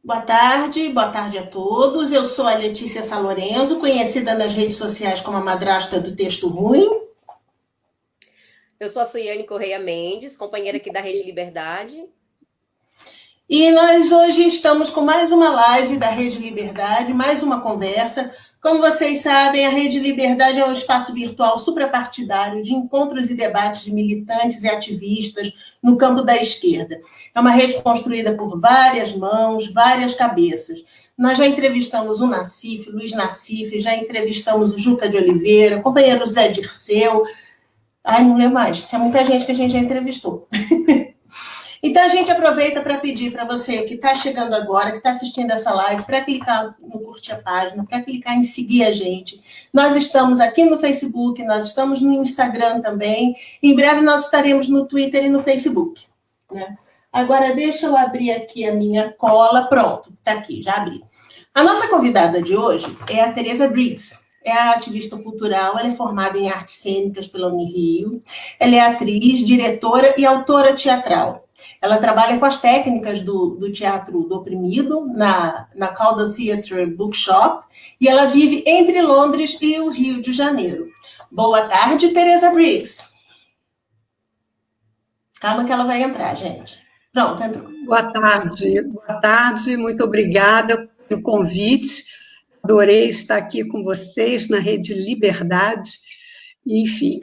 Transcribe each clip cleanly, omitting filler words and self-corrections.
Boa tarde a todos. Eu sou a Letícia Salorenzo, conhecida nas redes sociais como a madrasta do texto ruim. Eu sou a Suiane Correia Mendes, companheira aqui da Rede Liberdade. E nós hoje estamos com mais uma live da Rede Liberdade, mais uma conversa. Como vocês sabem, a Rede Liberdade é um espaço virtual suprapartidário de encontros e debates de militantes e ativistas no campo da esquerda. É uma rede construída por várias mãos, várias cabeças. Nós já entrevistamos o Nassif, Luiz Nassif, já entrevistamos o Juca de Oliveira, o companheiro Zé Dirceu. Ai, não lembro mais. É muita gente que a gente já entrevistou. Então, a gente aproveita para pedir para você que está chegando agora, que está assistindo essa live, para clicar no curtir a página, para clicar em seguir a gente. Nós estamos aqui no Facebook, nós estamos no Instagram também. Em breve, nós estaremos no Twitter e no Facebook. Né? Agora, deixa eu abrir aqui a minha cola. Pronto, está aqui, já abri. A nossa convidada de hoje é a Teresa Briggs. É a ativista cultural, ela é formada em artes cênicas pela Unirio. Ela é atriz, diretora e autora teatral. Ela trabalha com as técnicas do teatro do oprimido, na Calda Theatre Bookshop, e ela vive entre Londres e o Rio de Janeiro. Boa tarde, Teresa Briggs. Calma que ela vai entrar, gente. Pronto, entrou. Boa tarde, muito obrigada pelo convite. Adorei estar aqui com vocês na Rede Liberdade. Enfim,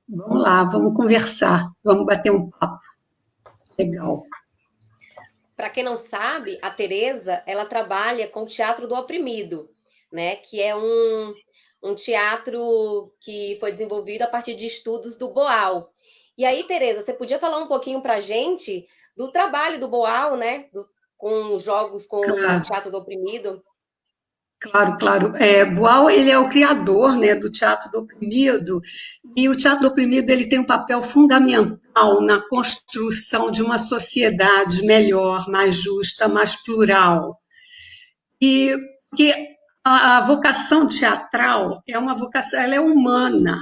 vamos lá, vamos conversar, vamos bater um papo. Legal. Para quem não sabe, a Teresa, ela trabalha com o teatro do oprimido, né? Que é um teatro que foi desenvolvido a partir de estudos do Boal. E aí, Teresa, você podia falar um pouquinho para a gente do trabalho do Boal, né? Com jogos com o teatro do oprimido? Claro. Boal, ele é o criador, né, do teatro do oprimido, e o teatro do oprimido ele tem um papel fundamental na construção de uma sociedade melhor, mais justa, mais plural. E porque a vocação teatral é uma vocação, ela é humana.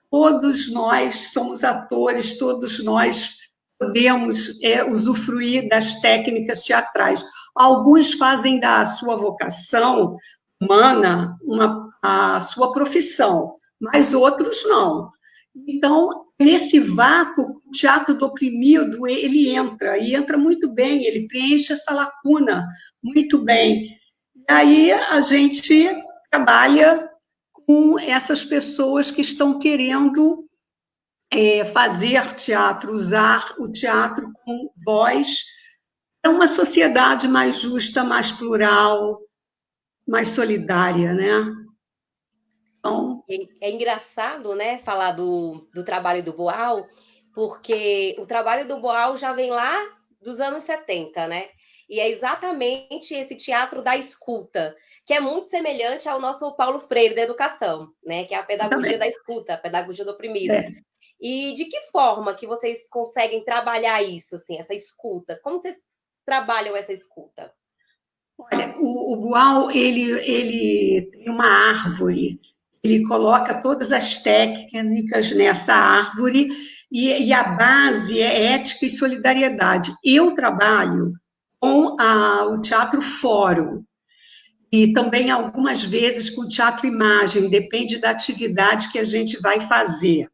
Todos nós somos atores, todos nós podemos usufruir das técnicas teatrais. Alguns fazem da sua vocação humana a sua profissão, mas outros não. Então, nesse vácuo, o teatro do oprimido, ele entra, e entra muito bem, ele preenche essa lacuna muito bem. E aí a gente trabalha com essas pessoas que estão querendo fazer teatro, usar o teatro com voz para uma sociedade mais justa, mais plural, mais solidária, né? Então... É engraçado, né, falar do trabalho do Boal, porque o trabalho do Boal já vem lá dos anos 70, né? E é exatamente esse teatro da escuta, que é muito semelhante ao nosso Paulo Freire da educação, né? Que é a pedagogia da escuta, a pedagogia do oprimido. E de que forma que vocês conseguem trabalhar isso, assim, essa escuta? Como vocês trabalham essa escuta? Olha, o Boal, ele tem uma árvore, ele coloca todas as técnicas nessa árvore e a base é ética e solidariedade. Eu trabalho com o Teatro Fórum e também algumas vezes com o Teatro Imagem, depende da atividade que a gente vai fazer.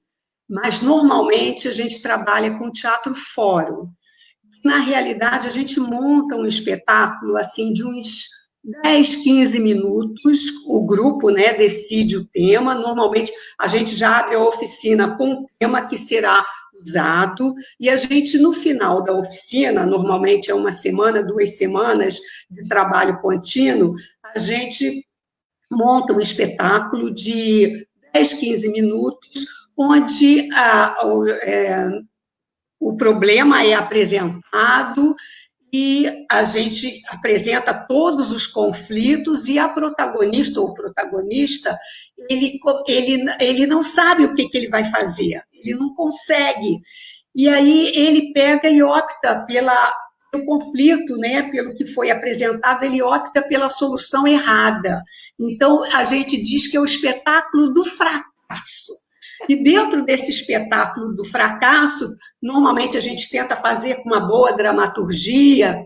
Mas, normalmente, a gente trabalha com o Teatro Fórum. Na realidade, a gente monta um espetáculo assim de uns 10, 15 minutos, o grupo, né, decide o tema, normalmente a gente já abre a oficina com um tema que será usado, e a gente, no final da oficina, normalmente é uma semana, 2 semanas de trabalho contínuo, a gente monta um espetáculo de 10, 15 minutos, onde o problema é apresentado e a gente apresenta todos os conflitos e a protagonista ou o protagonista, ele não sabe o que ele vai fazer, ele não consegue. E aí ele pega e opta pelo conflito, né, pelo que foi apresentado, ele opta pela solução errada. Então, a gente diz que é o espetáculo do fracasso. E dentro desse espetáculo do fracasso, normalmente a gente tenta fazer com uma boa dramaturgia,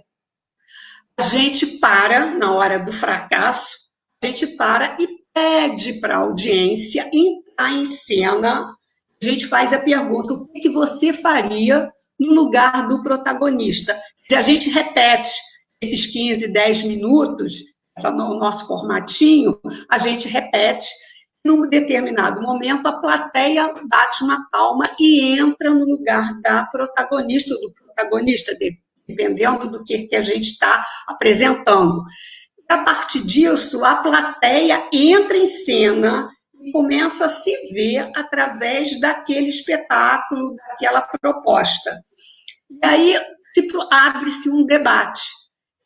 a gente para, na hora do fracasso, a gente para e pede para a audiência entrar em cena. A gente faz a pergunta: o que você faria no lugar do protagonista? Se a gente repete esses 15, 10 minutos, no nosso formatinho, a gente repete. Num determinado momento, a plateia bate uma palma e entra no lugar da protagonista ou do protagonista, dependendo do que a gente está apresentando. E, a partir disso, a plateia entra em cena e começa a se ver através daquele espetáculo, daquela proposta. E aí abre-se um debate.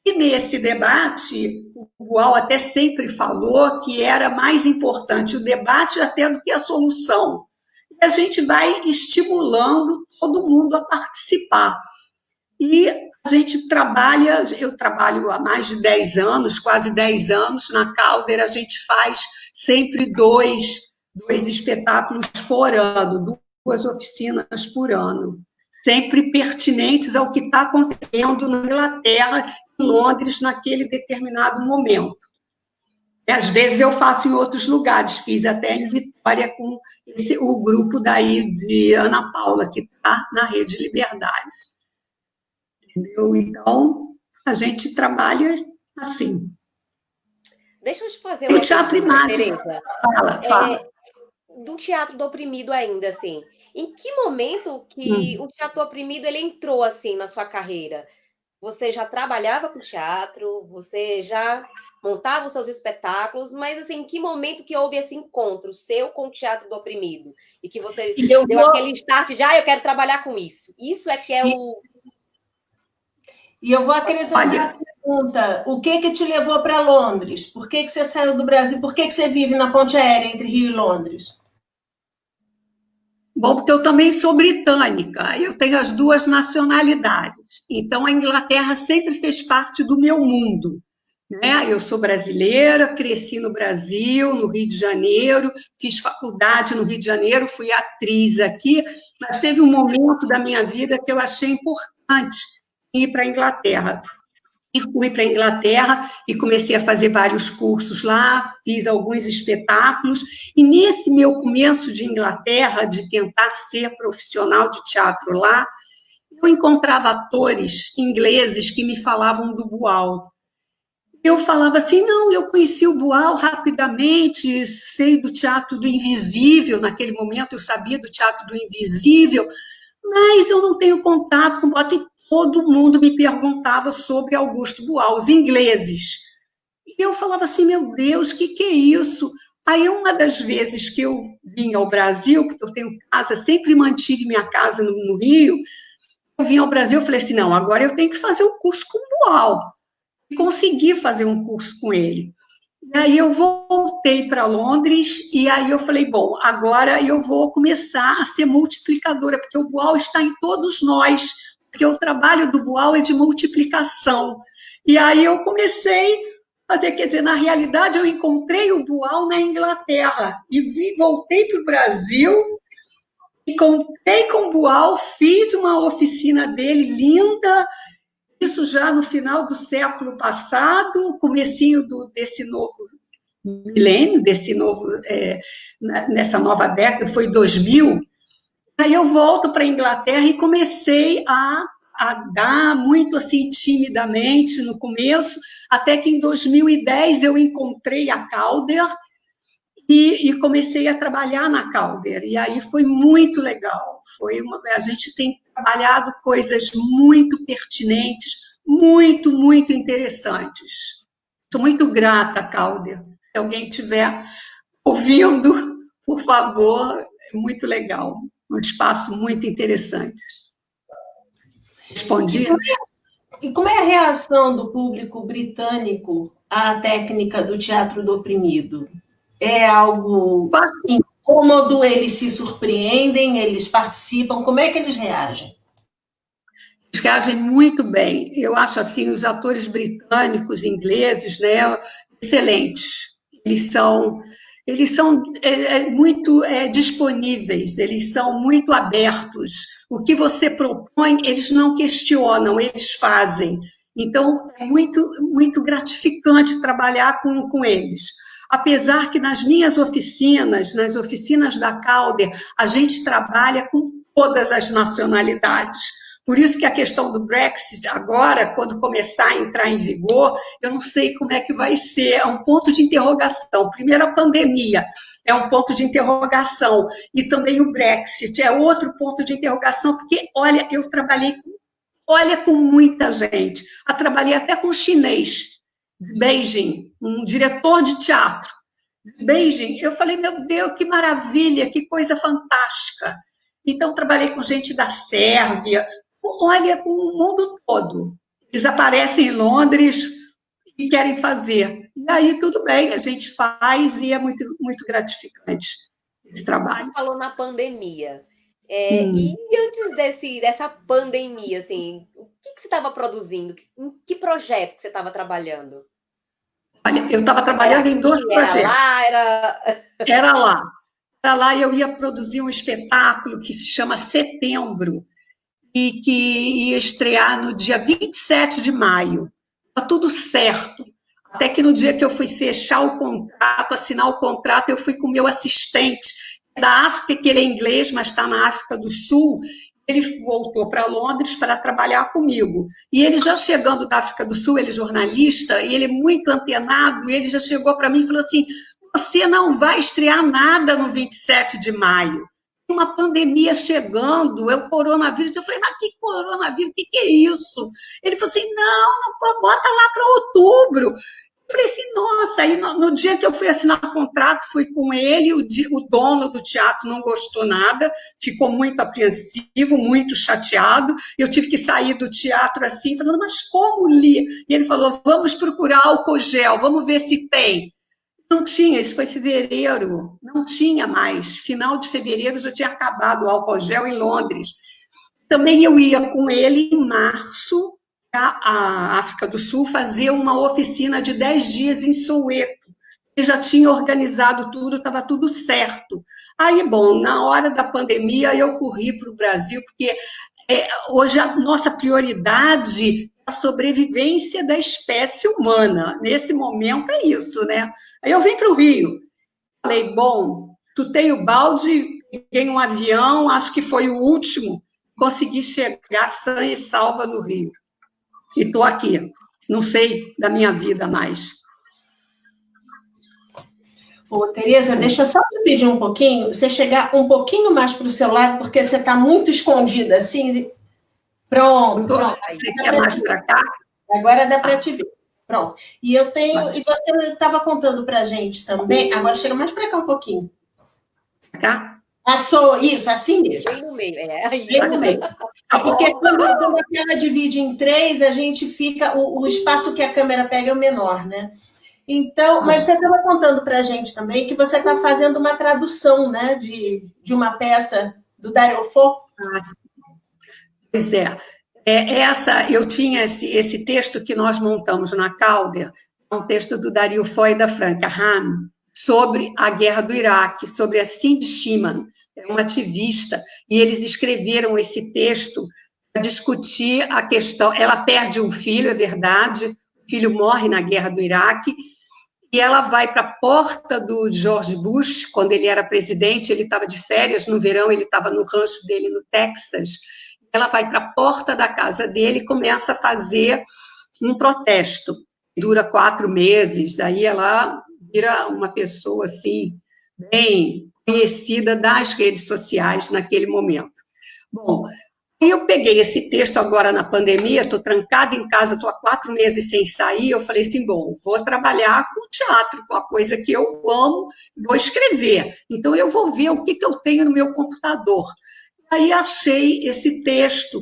E nesse debate, o Boal até sempre falou que era mais importante o debate até do que a solução. E a gente vai estimulando todo mundo a participar. E a gente trabalha, eu trabalho há mais de 10 anos, quase 10 anos, na Calder. A gente faz sempre dois espetáculos por ano, 2 oficinas por ano, sempre pertinentes ao que está acontecendo na Inglaterra, em Londres, naquele determinado momento. Às vezes eu faço em outros lugares, fiz até em Vitória com o grupo daí de Ana Paula, que está na Rede Liberdade. Entendeu? Então, a gente trabalha assim. Deixa eu te fazer uma teatro pergunta, Tereza. Fala. Do teatro do oprimido ainda, assim. Em que momento que o teatro do oprimido ele entrou assim na sua carreira? Você já trabalhava com teatro, você já montava os seus espetáculos, mas assim, em que momento que houve esse encontro seu com o teatro do oprimido? E que você deu aquele start de, eu quero trabalhar com isso. Isso é que é o... E eu vou acrescentar a pergunta: o que te levou para Londres? Por que você saiu do Brasil? Por que você vive na ponte aérea entre Rio e Londres? Bom, porque eu também sou britânica, eu tenho as 2 nacionalidades, então a Inglaterra sempre fez parte do meu mundo, né? Eu sou brasileira, cresci no Brasil, no Rio de Janeiro, fiz faculdade no Rio de Janeiro, fui atriz aqui, mas teve um momento da minha vida que eu achei importante ir para a Inglaterra. E fui para a Inglaterra e comecei a fazer vários cursos lá, fiz alguns espetáculos, e nesse meu começo de Inglaterra, de tentar ser profissional de teatro lá, eu encontrava atores ingleses que me falavam do Boal. Eu falava assim, não, eu conheci o Boal rapidamente, sei do teatro do invisível, naquele momento eu sabia do teatro do invisível, mas eu não tenho contato com o Boal. Todo mundo me perguntava sobre Augusto Boal, os ingleses. E eu falava assim, meu Deus, o que é isso? Aí, uma das vezes que eu vim ao Brasil, porque eu tenho casa, sempre mantive minha casa no Rio, eu vim ao Brasil e falei assim, não, agora eu tenho que fazer um curso com o Boal. E consegui fazer um curso com ele. E aí eu voltei para Londres, e aí eu falei, bom, agora eu vou começar a ser multiplicadora, porque o Boal está em todos nós, porque o trabalho do Boal é de multiplicação. E aí eu comecei a fazer, quer dizer, na realidade eu encontrei o Boal na Inglaterra, e voltei para o Brasil, e contei com o Boal, fiz uma oficina dele linda, isso já no final do século passado, comecinho desse novo milênio, nessa nova década, foi 2000, aí eu volto para a Inglaterra e comecei a dar muito assim, timidamente no começo, até que em 2010 eu encontrei a Calder e comecei a trabalhar na Calder, e aí foi muito legal, a gente tem trabalhado coisas muito pertinentes, muito, muito interessantes. Estou muito grata, Calder. Se alguém estiver ouvindo, por favor, é muito legal. Um espaço muito interessante. Respondi? E como é a reação do público britânico à técnica do teatro do oprimido? É algo incômodo? Eles se surpreendem? Eles participam? Como é que eles reagem? Eles reagem muito bem. Eu acho assim, os atores britânicos, ingleses, né, excelentes. Eles são muito disponíveis, eles são muito abertos. O que você propõe, eles não questionam, eles fazem. Então, é muito gratificante trabalhar com eles. Apesar que nas minhas oficinas, nas oficinas da Calder, a gente trabalha com todas as nacionalidades. Por isso que a questão do Brexit agora, quando começar a entrar em vigor, eu não sei como é que vai ser, é um ponto de interrogação. Primeiro, a pandemia é um ponto de interrogação, e também o Brexit é outro ponto de interrogação, porque, olha, eu trabalhei com muita gente, eu trabalhei até com chinês, de Beijing, um diretor de teatro, de Beijing. Eu falei, meu Deus, que maravilha, que coisa fantástica. Então, trabalhei com gente da Sérvia, olha, com o mundo todo. Eles aparecem em Londres e querem fazer. E aí, tudo bem, a gente faz e é muito, muito gratificante esse trabalho. Você falou na pandemia. E antes dessa pandemia, assim, o que você estava produzindo? Em que projeto que você estava trabalhando? Olha, eu estava trabalhando em 2 projetos. Era lá, Era lá. Era lá e eu ia produzir um espetáculo que se chama Setembro, e que ia estrear no dia 27 de maio. Está tudo certo. Até que no dia que eu fui fechar o contrato, assinar o contrato, eu fui com o meu assistente da África, que ele é inglês, mas está na África do Sul. Ele voltou para Londres para trabalhar comigo. E ele já chegando da África do Sul, ele é jornalista, e ele é muito antenado, e ele já chegou para mim e falou assim, você não vai estrear nada no 27 de maio. Tem uma pandemia chegando, é o coronavírus. Eu falei, mas que coronavírus? O que é isso? Ele falou assim, não, bota lá para outubro. Eu falei assim, nossa, aí no dia que eu fui assinar o contrato, fui com ele, o dono do teatro não gostou nada, ficou muito apreensivo, muito chateado, eu tive que sair do teatro assim, falando, mas como, Li? E ele falou, vamos procurar álcool gel, vamos ver se tem. Não tinha, isso foi fevereiro, não tinha mais, final de fevereiro já tinha acabado o álcool gel em Londres. Também eu ia com ele em março, a África do Sul, fazer uma oficina de 10 dias em Soweto. Ele já tinha organizado tudo, estava tudo certo. Aí, bom, na hora da pandemia, eu corri para o Brasil, porque hoje a nossa prioridade é a sobrevivência da espécie humana. Nesse momento é isso, né? Aí eu vim para o Rio. Falei, bom, chutei o balde, peguei um avião, acho que foi o último, consegui chegar sã e salva no Rio. E estou aqui, não sei da minha vida mais. Ô, Tereza, deixa eu só te pedir um pouquinho, você chegar um pouquinho mais para o seu lado, porque você está muito escondida, assim. Pronto. Você quer mais para cá? Agora dá para te ver. Pronto. E eu tenho. E você estava contando para a gente também. Agora chega mais para cá um pouquinho. Cá? Isso, assim mesmo. Bem no meio, aí. Porque quando a tela divide em 3, a gente fica. O espaço que a câmera pega é o menor, né? Então, mas você estava contando para a gente também que você está fazendo uma tradução, né, de uma peça do Dario Fo. Pois é. Eu tinha esse texto que nós montamos na Calder, um texto do Dario Fo e da Franca Ham, sobre a guerra do Iraque, sobre a Cindy Sheehan, uma ativista, e eles escreveram esse texto para discutir a questão. Ela perde um filho, é verdade, o filho morre na guerra do Iraque, e ela vai para a porta do George Bush, quando ele era presidente, ele estava de férias no verão, ele estava no rancho dele no Texas. Ela vai para a porta da casa dele e começa a fazer um protesto. Dura 4 meses, aí ela vira uma pessoa assim, bem conhecida das redes sociais naquele momento. Bom, eu peguei esse texto agora na pandemia, estou trancada em casa, estou há 4 meses sem sair, eu falei assim, bom, vou trabalhar com teatro, com a coisa que eu amo, vou escrever. Então, eu vou ver o que eu tenho no meu computador. Aí achei esse texto,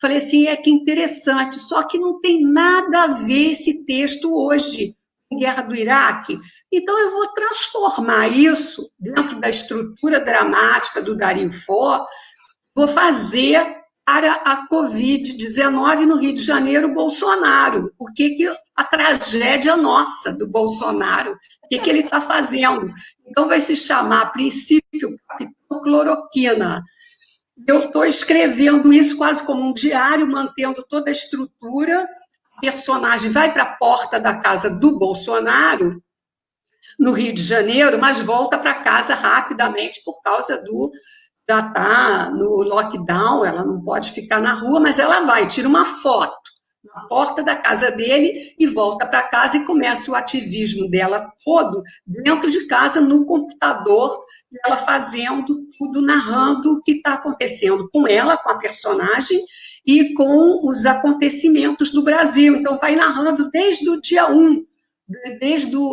falei assim, que interessante, só que não tem nada a ver esse texto hoje, com a Guerra do Iraque. Então, eu vou transformar isso dentro da estrutura dramática do Dario Fo, vou fazer para a Covid-19 no Rio de Janeiro, Bolsonaro. O que a tragédia nossa do Bolsonaro, o que ele está fazendo? Então, vai se chamar, a princípio, Capitão Cloroquina. Eu estou escrevendo isso quase como um diário, mantendo toda a estrutura. A personagem vai para a porta da casa do Bolsonaro, no Rio de Janeiro, mas volta para casa rapidamente por causa já está no lockdown, ela não pode ficar na rua, mas ela vai, tira uma foto na porta da casa dele e volta para casa e começa o ativismo dela todo dentro de casa, no computador, ela fazendo tudo, narrando o que está acontecendo com ela, com a personagem, e com os acontecimentos do Brasil. Então, vai narrando desde o dia 1, desde o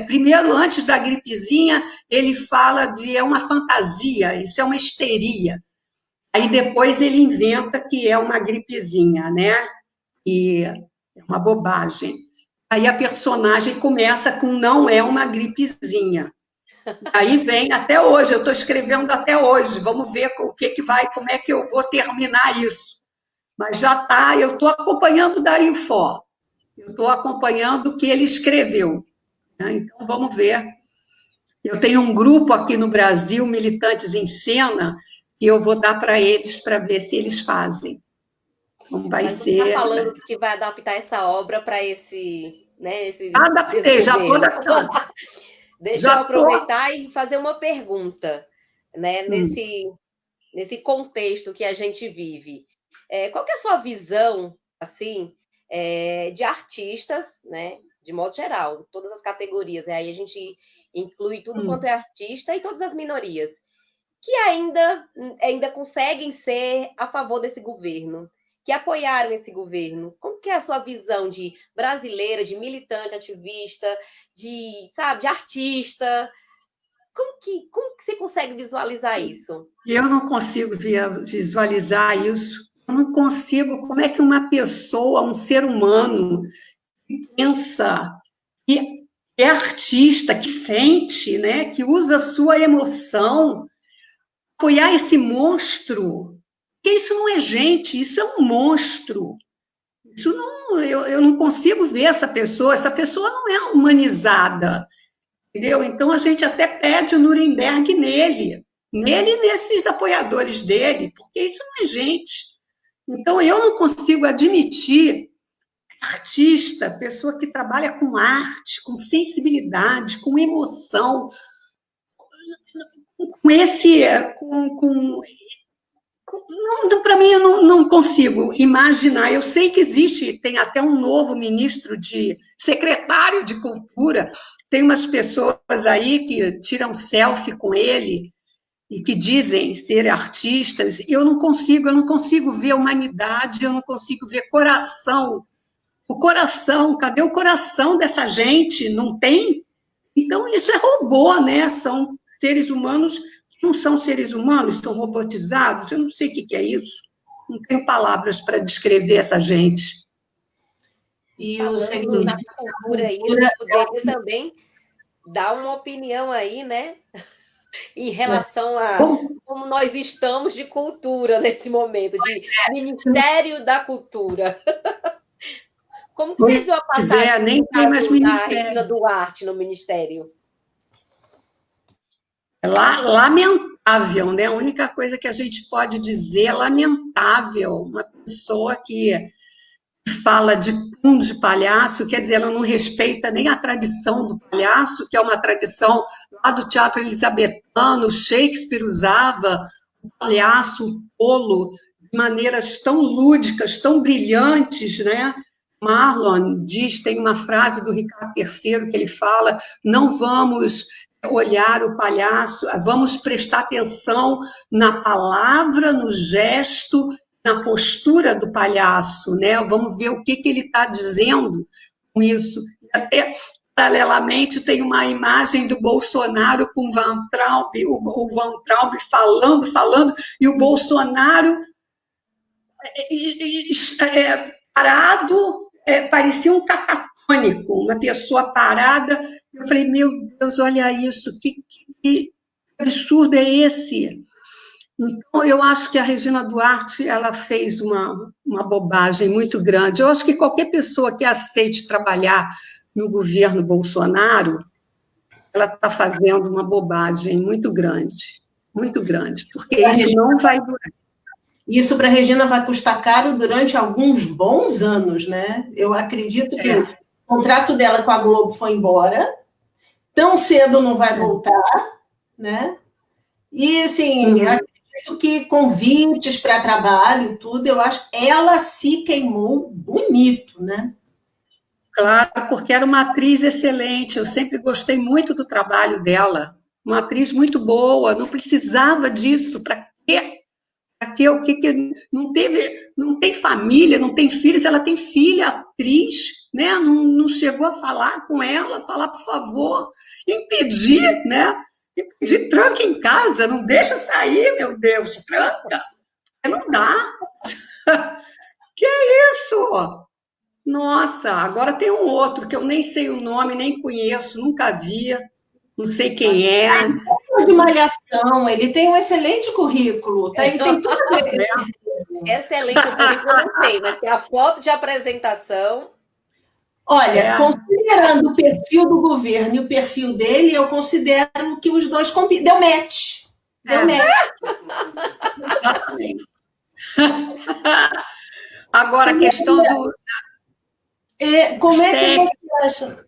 primeiro, antes da gripezinha, ele fala de uma fantasia, isso é uma histeria. Aí depois ele inventa que é uma gripezinha, né? E é uma bobagem. Aí a personagem começa com não é uma gripezinha. Aí vem até hoje, eu estou escrevendo até hoje, vamos ver o que vai, como é que eu vou terminar isso. Mas já está, eu estou acompanhando o Dario Fo. Eu estou acompanhando o que ele escreveu. Né? Então, vamos ver. Eu tenho um grupo aqui no Brasil, Militantes em Cena, que eu vou dar para eles, para ver se eles fazem. Então, vai Mas ser... você está falando que vai adaptar essa obra para esse... Né, Adaptei, já estou adaptando. Deixa eu aproveitar e fazer uma pergunta. Né, nesse contexto que a gente vive. Qual que é a sua visão, assim, de artistas, né, de modo geral, todas as categorias, aí a gente inclui tudo quanto é artista e todas as minorias, que ainda conseguem ser a favor desse governo, que apoiaram esse governo. Como que é a sua visão de brasileira, de militante, ativista, de artista? Como que você consegue visualizar isso? Eu não consigo visualizar isso. Eu não consigo. Como é que uma pessoa, um ser humano, que pensa, que é artista, que sente, né, que usa a sua emoção, apoiar esse monstro? Porque isso não é gente, isso é um monstro. Isso não, eu não consigo ver essa pessoa não é humanizada. Entendeu? Então, a gente até pede o Nuremberg nele e nesses apoiadores dele, porque isso não é gente. Então, eu não consigo admitir artista, pessoa que trabalha com arte, com sensibilidade, com emoção, para mim, eu não consigo imaginar. Eu sei que existe, tem até um novo ministro secretário de Cultura, tem umas pessoas aí que tiram selfie com ele e que dizem ser artistas. Eu não consigo ver a humanidade, eu não consigo ver coração. O coração, cadê o coração dessa gente? Não tem? Então, isso é robô, né? São seres humanos que não são seres humanos, são robotizados. Eu não sei o que é isso. Não tenho palavras para descrever essa gente. E o segredo da cultura aí, você poderia também dar uma opinião aí, né? Em relação a como nós estamos de cultura nesse momento, de Ministério da Cultura. Como que você viu a passagem nem tem mais da Regina Duarte no Ministério? É lamentável, né? A única coisa que a gente pode dizer é lamentável. Uma pessoa que fala de pum de palhaço, quer dizer, ela não respeita nem a tradição do palhaço, que é uma tradição lá do teatro elisabetano. Shakespeare usava o palhaço, o tolo, de maneiras tão lúdicas, tão brilhantes, né? Marlon tem uma frase do Ricardo III que ele fala: não vamos olhar o palhaço, vamos prestar atenção na palavra, no gesto, na postura do palhaço, né? Vamos ver o que ele está dizendo com isso. Até, paralelamente, tem uma imagem do Bolsonaro com o Van Traub falando, e o Bolsonaro parado, parecia um catatônico, uma pessoa parada. Eu falei, meu Deus, olha isso, que absurdo é esse? Então, eu acho que a Regina Duarte ela fez uma bobagem muito grande. Eu acho que qualquer pessoa que aceite trabalhar no governo Bolsonaro, ela está fazendo uma bobagem muito grande, porque isso não vai durar. Isso para a Regina vai custar caro durante alguns bons anos, né? Eu acredito que o contrato dela com a Globo foi embora, tão cedo não vai voltar, né? E, assim, acredito que convites para trabalho e tudo, eu acho que ela se queimou bonito, né? Claro, porque era uma atriz excelente, eu sempre gostei muito do trabalho dela. Uma atriz muito boa, não precisava disso, para quê? Para quê? O que não teve, não tem família, não tem filhos, ela tem filha, atriz, né? Não chegou a falar com ela, falar, por favor, impedir, né? Impedir, tranca em casa, não deixa sair, meu Deus, tranca. Não dá. Que é isso? Nossa, agora tem um outro que eu nem sei o nome, nem conheço, nunca vi, não sei quem é. De Malhação, ele tem um excelente currículo, tá? Ele tem tudo a ver. Excelente o currículo, eu não sei, mas tem a foto de apresentação. Olha, considerando o perfil do governo e o perfil dele, eu considero que os dois combinam. Deu match. Deu match. Exatamente. Agora, a questão do... Como é que você acha?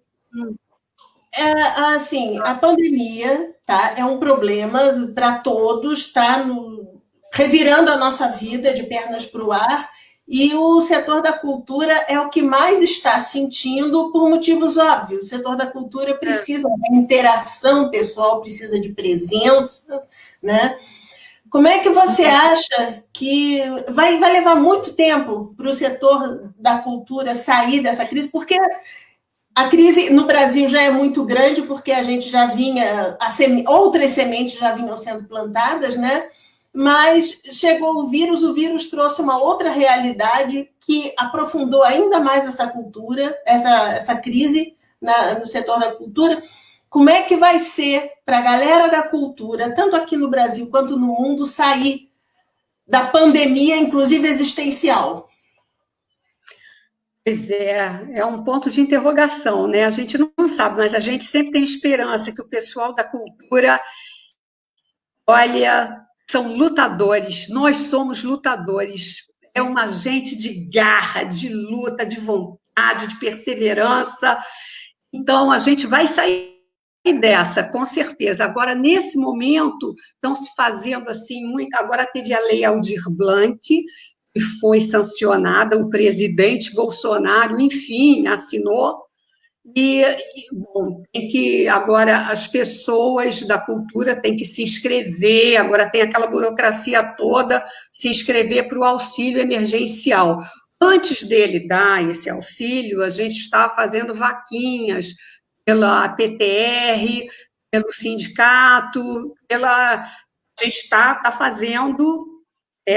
Assim, a pandemia, tá, é um problema para todos, está revirando a nossa vida de pernas para o ar, e o setor da cultura é o que mais está sentindo por motivos óbvios. O setor da cultura precisa de interação pessoal, precisa de presença, né? Como é que você acha que vai levar muito tempo para o setor da cultura sair dessa crise? Porque a crise no Brasil já é muito grande, porque a gente já vinha, outras sementes já vinham sendo plantadas, né? Mas chegou o vírus trouxe uma outra realidade que aprofundou ainda mais essa cultura, essa crise no setor da cultura. Como é que vai ser para a galera da cultura, tanto aqui no Brasil quanto no mundo, sair da pandemia, inclusive existencial? Pois é um ponto de interrogação, né? A gente não sabe, mas a gente sempre tem esperança que o pessoal da cultura, olha, são lutadores, nós somos lutadores, é uma gente de garra, de luta, de vontade, de perseverança, então a gente vai sair dessa, com certeza. Agora, nesse momento, estão se fazendo assim, muito, agora teve a Lei Aldir Blanc, que foi sancionada, o presidente Bolsonaro, enfim, assinou, bom, tem que, agora as pessoas da cultura têm que se inscrever, agora tem aquela burocracia toda, se inscrever para o auxílio emergencial. Antes dele dar esse auxílio, a gente estava fazendo vaquinhas pela PTR, pelo sindicato, a gente está fazendo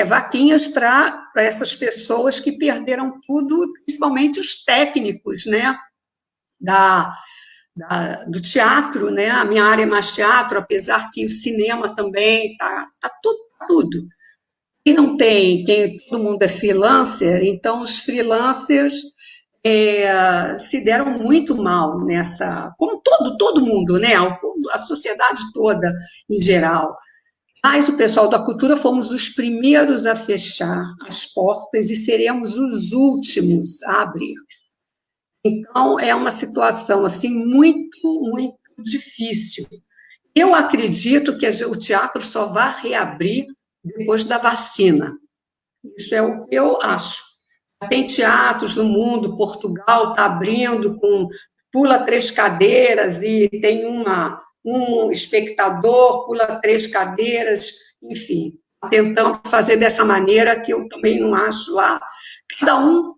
vaquinhas para essas pessoas que perderam tudo, principalmente os técnicos, né, do teatro, né, a minha área é mais teatro, apesar que o cinema também está tudo. E não tem, todo mundo é freelancer, então os freelancers se deram muito mal nessa, como todo mundo, né, a sociedade toda em geral. Mas o pessoal da cultura fomos os primeiros a fechar as portas e seremos os últimos a abrir. Então, é uma situação assim muito, muito difícil. Eu acredito que o teatro só vai reabrir depois da vacina. Isso é o que eu acho. Tem teatros no mundo, Portugal está abrindo com pula 3 cadeiras e tem um espectador, pula 3 cadeiras, enfim, tentando fazer dessa maneira que eu também não acho lá. Cada um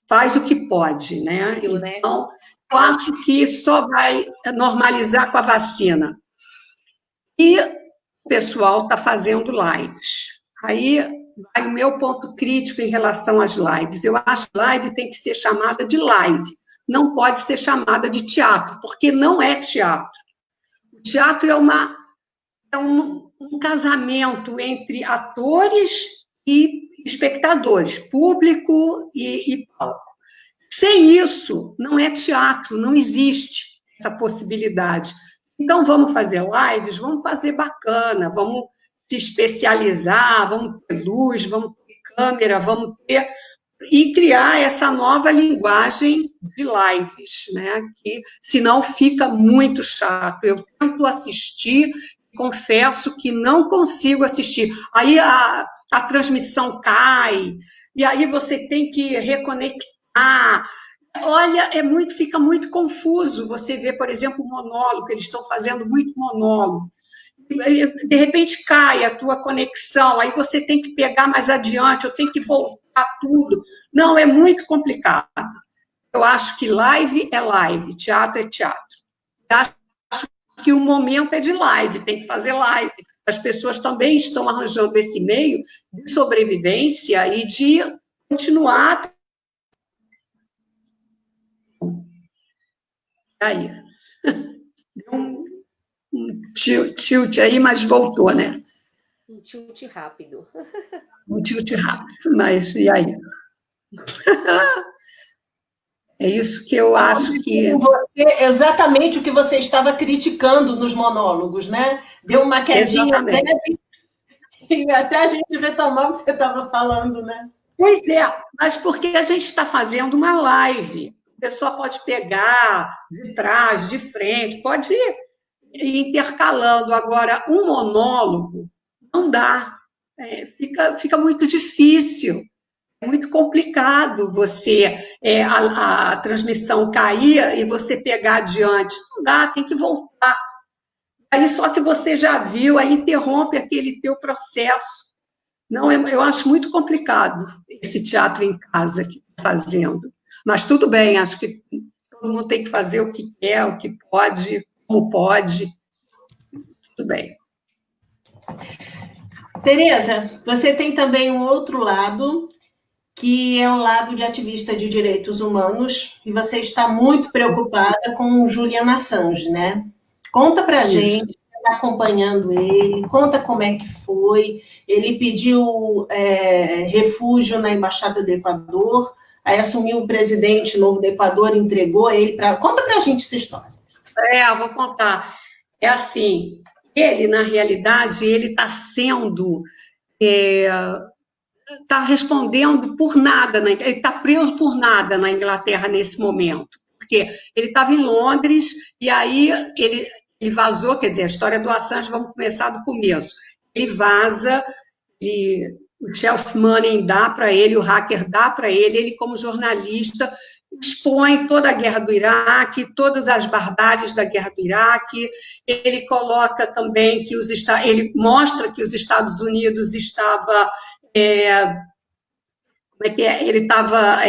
faz o que pode, né? Então, eu acho que só vai normalizar com a vacina. E o pessoal está fazendo lives. Aí vai o meu ponto crítico em relação às lives. Eu acho que live tem que ser chamada de live, não pode ser chamada de teatro, porque não é teatro. O teatro é um casamento entre atores e espectadores, público e palco. Sem isso, não é teatro, não existe essa possibilidade. Então, vamos fazer lives, vamos fazer bacana, vamos se especializar, vamos ter luz, vamos ter câmera, vamos ter... E criar essa nova linguagem de lives, né? Que senão fica muito chato. Eu tento assistir, confesso que não consigo assistir. Aí a transmissão cai, e aí você tem que reconectar. Olha, fica muito confuso você ver, por exemplo, o monólogo, eles estão fazendo muito monólogo. De repente cai a tua conexão, aí você tem que pegar mais adiante, eu tenho que voltar tudo. Não, é muito complicado. Eu acho que live é live, teatro é teatro. Eu acho que o momento é de live, tem que fazer live. As pessoas também estão arranjando esse meio de sobrevivência e de continuar. Aí. Deu um tilt aí, mas voltou, né? Um tilt rápido. Um tilt rápido, mas e aí? É isso que eu acho que... Exatamente o que você estava criticando nos monólogos, né? Deu uma quedinha breve, e até a gente retomar o que você estava falando, né? Pois é, mas porque a gente está fazendo uma live. A pessoa pode pegar de trás, de frente, pode ir intercalando. Agora, um monólogo não dá. Fica muito difícil. É muito complicado você, a transmissão cair e você pegar adiante. Não dá, tem que voltar. Aí só que você já viu, aí interrompe aquele teu processo. Não, eu acho muito complicado esse teatro em casa que está fazendo. Mas tudo bem, acho que todo mundo tem que fazer o que quer, o que pode, como pode. Tudo bem. Tereza, você tem também um outro lado, que é o lado de ativista de direitos humanos, e você está muito preocupada com o Julian Assange, né? Conta pra gente, você está acompanhando ele, conta como é que foi. Ele pediu refúgio na Embaixada do Equador, aí assumiu o presidente novo do Equador, entregou ele para... Conta pra gente essa história. Vou contar. É assim, ele, na realidade, ele está sendo... está respondendo por nada, né? Ele está preso por nada na Inglaterra nesse momento, porque ele estava em Londres e aí ele vazou, quer dizer, a história do Assange, vamos começar do começo. Ele vaza, o Chelsea Manning dá para ele, o hacker dá para ele como jornalista, expõe toda a guerra do Iraque, todas as barbáries da guerra do Iraque, ele coloca também que ele mostra que os Estados Unidos estava... ele estava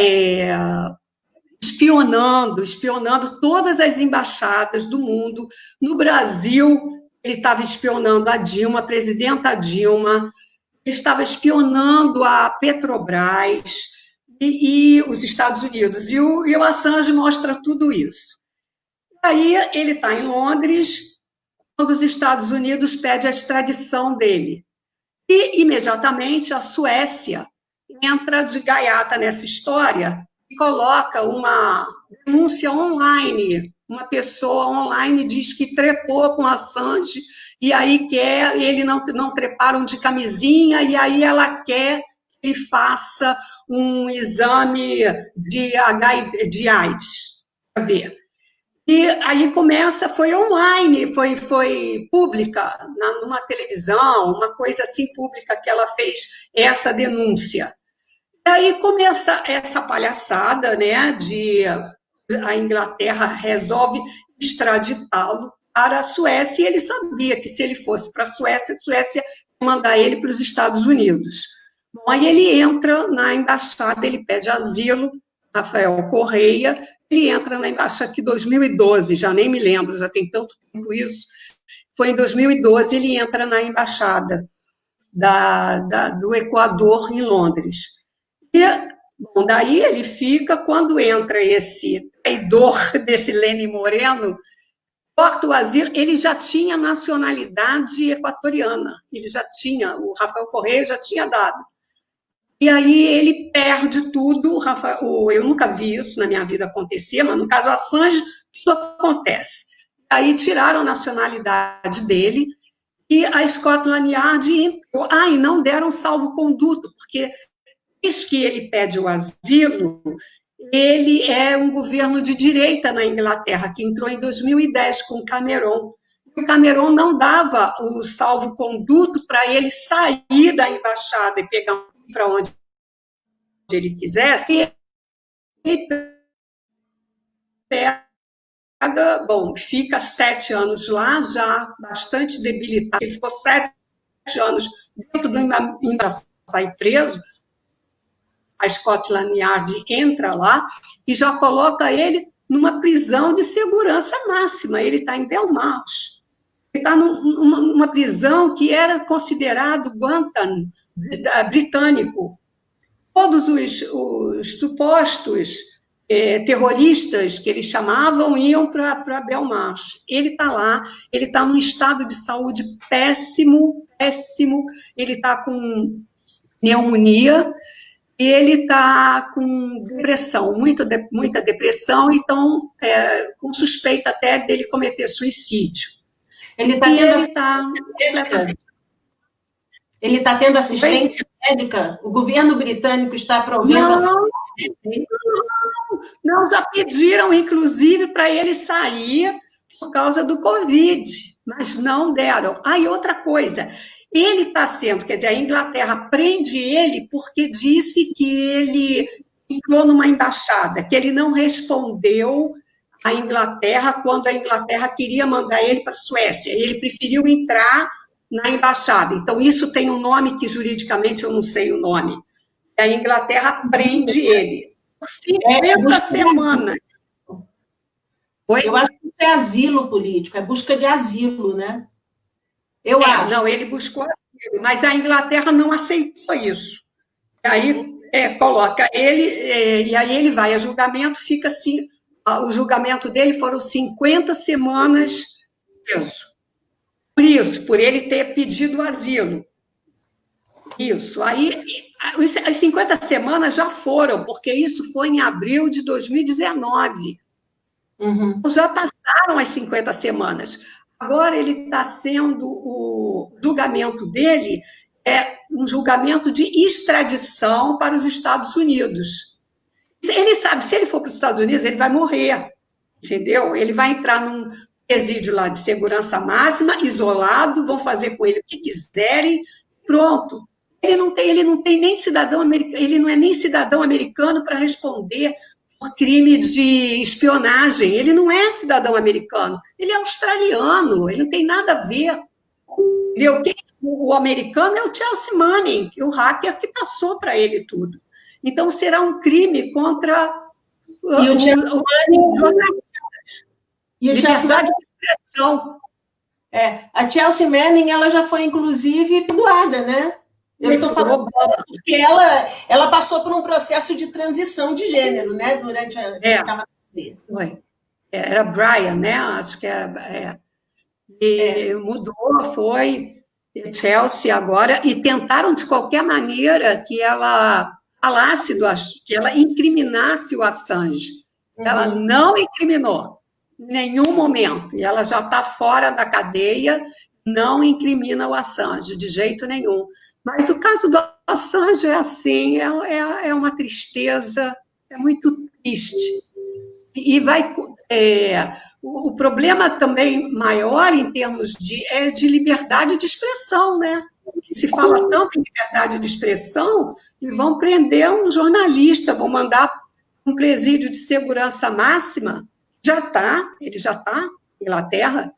espionando todas as embaixadas do mundo. No Brasil, ele estava espionando a Dilma, a presidenta Dilma, ele estava espionando a Petrobras e os Estados Unidos. E o Assange mostra tudo isso. Aí ele está em Londres, quando os Estados Unidos pedem a extradição dele. E, imediatamente, a Suécia entra de gaiata nessa história e coloca uma denúncia online. Uma pessoa online diz que trepou com Assange e aí quer, ele não treparam de camisinha, e aí ela quer que ele faça um exame de HIV, de AIDS, para ver. E aí foi online, foi pública, numa televisão, uma coisa assim pública que ela fez essa denúncia. E aí começa essa palhaçada, né, a Inglaterra resolve extraditá-lo para a Suécia, e ele sabia que se ele fosse para a Suécia ia mandar ele para os Estados Unidos. Bom, aí ele entra na embaixada, ele pede asilo, Rafael Correia, ele entra na embaixada aqui em 2012, já nem me lembro, já tem tanto tempo isso, foi em 2012, ele entra na embaixada do Equador em Londres. E, bom, daí ele fica, quando entra esse traidor desse Lenin Moreno, corta o asilo, ele já tinha nacionalidade equatoriana, o Rafael Correia já tinha dado. E aí ele perde tudo, eu nunca vi isso na minha vida acontecer, mas no caso Assange, tudo acontece. Aí tiraram a nacionalidade dele, e a Scotland Yard entrou. E não deram salvo-conduto, porque desde que ele pede o asilo, ele é um governo de direita na Inglaterra, que entrou em 2010 com Cameron. O Cameron não dava o salvo-conduto para ele sair da embaixada e pegar para onde ele quisesse. Ele pega, fica 7 anos lá, já bastante debilitado. Ele ficou 7 anos dentro do embaixada, sai preso. A Scotland Yard entra lá e já coloca ele numa prisão de segurança máxima. Ele está em Belmarsh. Ele está numa prisão que era considerado Guantánamo britânico. Todos os supostos terroristas, que eles chamavam, iam para Belmarsh. Ele está lá, ele está num estado de saúde péssimo, péssimo. Ele está com pneumonia, ele está com depressão, muita depressão, então, com suspeita até dele cometer suicídio. Ele está tendo assistência médica? O governo britânico está provendo assistência médica? Não, já pediram, inclusive, para ele sair por causa do Covid, mas não deram. E outra coisa, ele está sendo, quer dizer, a Inglaterra prende ele porque disse que ele entrou numa embaixada, que ele não respondeu à Inglaterra quando a Inglaterra queria mandar ele para a Suécia. Ele preferiu entrar na embaixada. Então, isso tem um nome que juridicamente eu não sei o nome. A Inglaterra prende ele por 50 semanas. Oi? Eu acho que isso é asilo político, é busca de asilo, né? Eu acho. Não, ele buscou asilo, mas a Inglaterra não aceitou isso. Aí coloca ele, e aí ele vai a julgamento, fica assim, o julgamento dele foram 50 semanas preso. Por isso, por ele ter pedido asilo. Isso. Aí, as 50 semanas já foram, porque isso foi em abril de 2019. Uhum. Já passaram as 50 semanas. Agora ele está sendo, o julgamento dele é um julgamento de extradição para os Estados Unidos. Ele sabe, se ele for para os Estados Unidos, ele vai morrer, entendeu? Ele vai entrar num presídio lá de segurança máxima, isolado, vão fazer com ele o que quiserem, pronto. Ele não tem nem cidadão americano, ele não é nem cidadão americano para responder por crime de espionagem. Ele não é cidadão americano, ele é australiano, ele não tem nada a ver. Entendeu? O americano é o Chelsea Manning, o hacker que passou para ele tudo. Então, será um crime contra o jornalistas. Liberdade de expressão. A Chelsea Manning, ela já foi, inclusive, perdoada, né? Eu estou falando porque ela passou por um processo de transição de gênero, né? Durante a... Era Brian, né? Acho que mudou, foi Chelsea agora, e tentaram de qualquer maneira que ela falasse, que ela incriminasse o Assange. Ela não incriminou, em nenhum momento, e ela já está fora da cadeia, não incrimina o Assange, de jeito nenhum. Mas o caso do Assange é assim, é uma tristeza, é muito triste. E o problema também maior em termos de liberdade de expressão, né? Se fala tanto em liberdade de expressão, e vão prender um jornalista, vão mandar um presídio de segurança máxima, ele já está na Inglaterra.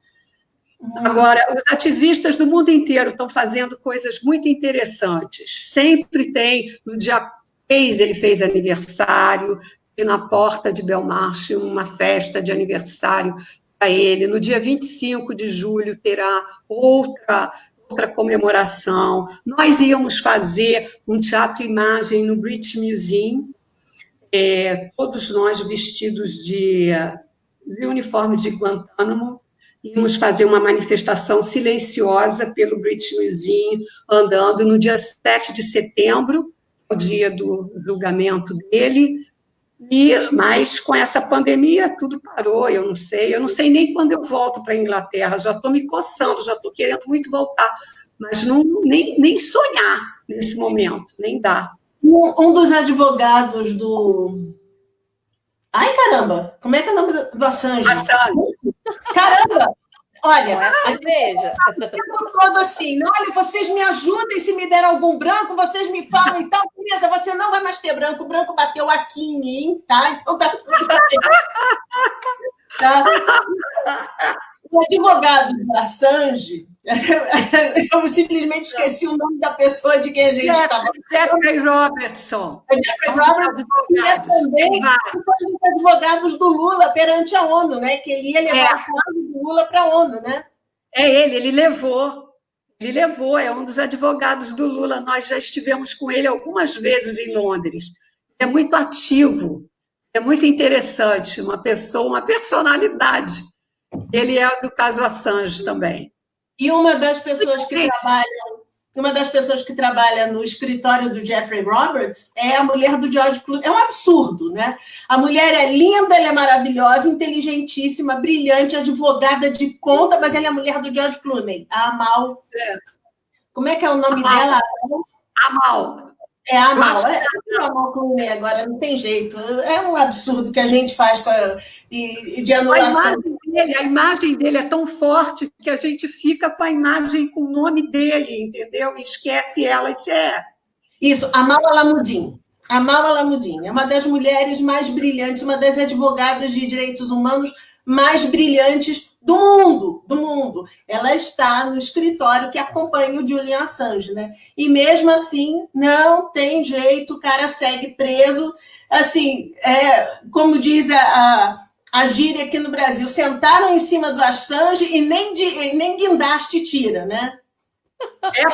Agora, os ativistas do mundo inteiro estão fazendo coisas muito interessantes. Sempre tem, no dia 3 ele fez aniversário, e na porta de Belmarsh uma festa de aniversário para ele. No dia 25 de julho terá outra comemoração. Nós íamos fazer um teatro-imagem no British Museum, todos nós vestidos de uniforme de Guantánamo, íamos fazer uma manifestação silenciosa pelo British Museum, andando no dia 7 de setembro, o dia do julgamento dele, Mas com essa pandemia tudo parou, eu não sei nem quando eu volto para a Inglaterra, já estou me coçando, já estou querendo muito voltar, mas nem sonhar nesse momento, nem dá. Um dos advogados do... Ai, caramba! Como é que é o nome do Assange? Caramba! Olha, veja. todo assim, olha, vocês me ajudem, se me der algum branco, vocês me falam e tal, beleza, você não vai mais ter branco, o branco bateu aqui em mim, tá? Então tá tudo bem. Tá? O advogado do Assange, eu simplesmente esqueci o nome da pessoa de quem a gente estava. Jeffrey Robertson. Jeffrey Robertson, que é também um dos advogados do Lula perante a ONU, né? Que ele ia levar o caso do Lula para a ONU, né? Ele levou, é um dos advogados do Lula, nós já estivemos com ele algumas vezes em Londres, é muito ativo, é muito interessante, uma personalidade, ele é do caso Assange também. E uma das pessoas que trabalha no escritório do Jeffrey Roberts é a mulher do George Clooney. É um absurdo, né? A mulher é linda, ela é maravilhosa, inteligentíssima, brilhante, advogada de conta, mas ela é a mulher do George Clooney, a Amal. Como é que é o nome dela? Amal. É a Amal. É a Amal Clooney agora, não tem jeito. É um absurdo que a gente faz de anulação. A imagem dele é tão forte que a gente fica com a imagem, com o nome dele, entendeu? E esquece ela, Isso, Amal Alamuddin. Amal Alamuddin é uma das mulheres mais brilhantes, uma das advogadas de direitos humanos mais brilhantes do mundo. Ela está no escritório que acompanha o Julian Assange, né? E mesmo assim, não tem jeito, o cara segue preso. Assim, como diz a gíria aqui no Brasil, sentaram em cima do Assange e nem guindaste tira, né?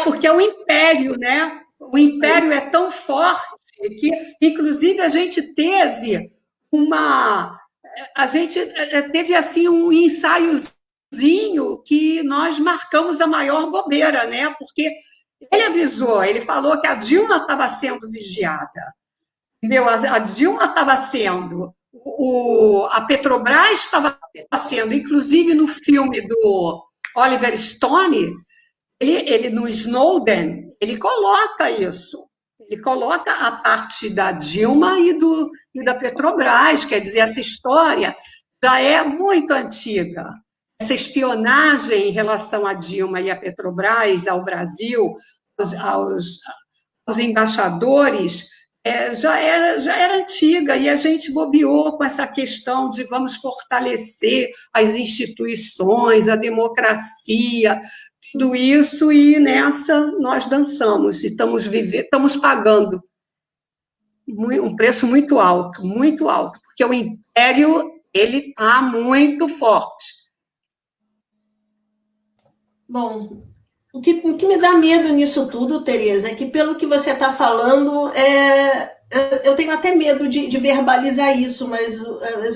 Porque é o império, né? O império é tão forte que, inclusive, a gente teve assim um ensaiozinho que nós marcamos a maior bobeira, né? Porque ele avisou, ele falou que a Dilma estava sendo vigiada, entendeu? A Dilma estava sendo, a Petrobras estava sendo, inclusive no filme do Oliver Stone, ele no Snowden, ele coloca isso. Ele coloca a parte da Dilma e da Petrobras, quer dizer, essa história já é muito antiga. Essa espionagem em relação à Dilma e à Petrobras, ao Brasil, aos embaixadores, já era antiga, e a gente bobeou com essa questão de vamos fortalecer as instituições, a democracia, tudo isso, e nessa nós dançamos, e estamos pagando um preço muito alto, porque o império ele está muito forte. Bom, o que me dá medo nisso tudo, Tereza, é que pelo que você está falando, eu tenho até medo de verbalizar isso, mas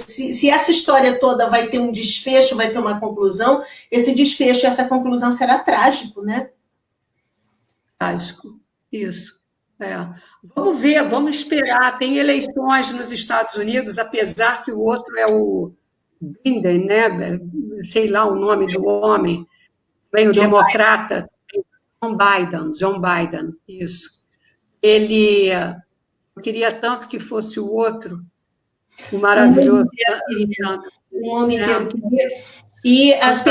se essa história toda vai ter um desfecho, vai ter uma conclusão, esse desfecho, essa conclusão será trágico, né? Trágico, isso. Vamos ver, vamos esperar. Tem eleições nos Estados Unidos, apesar que o outro é o Biden, né? Sei lá o nome do homem, vem o democrata, John Biden, isso. Eu queria tanto que fosse o outro, o maravilhoso. O mundo inteiro queria. E as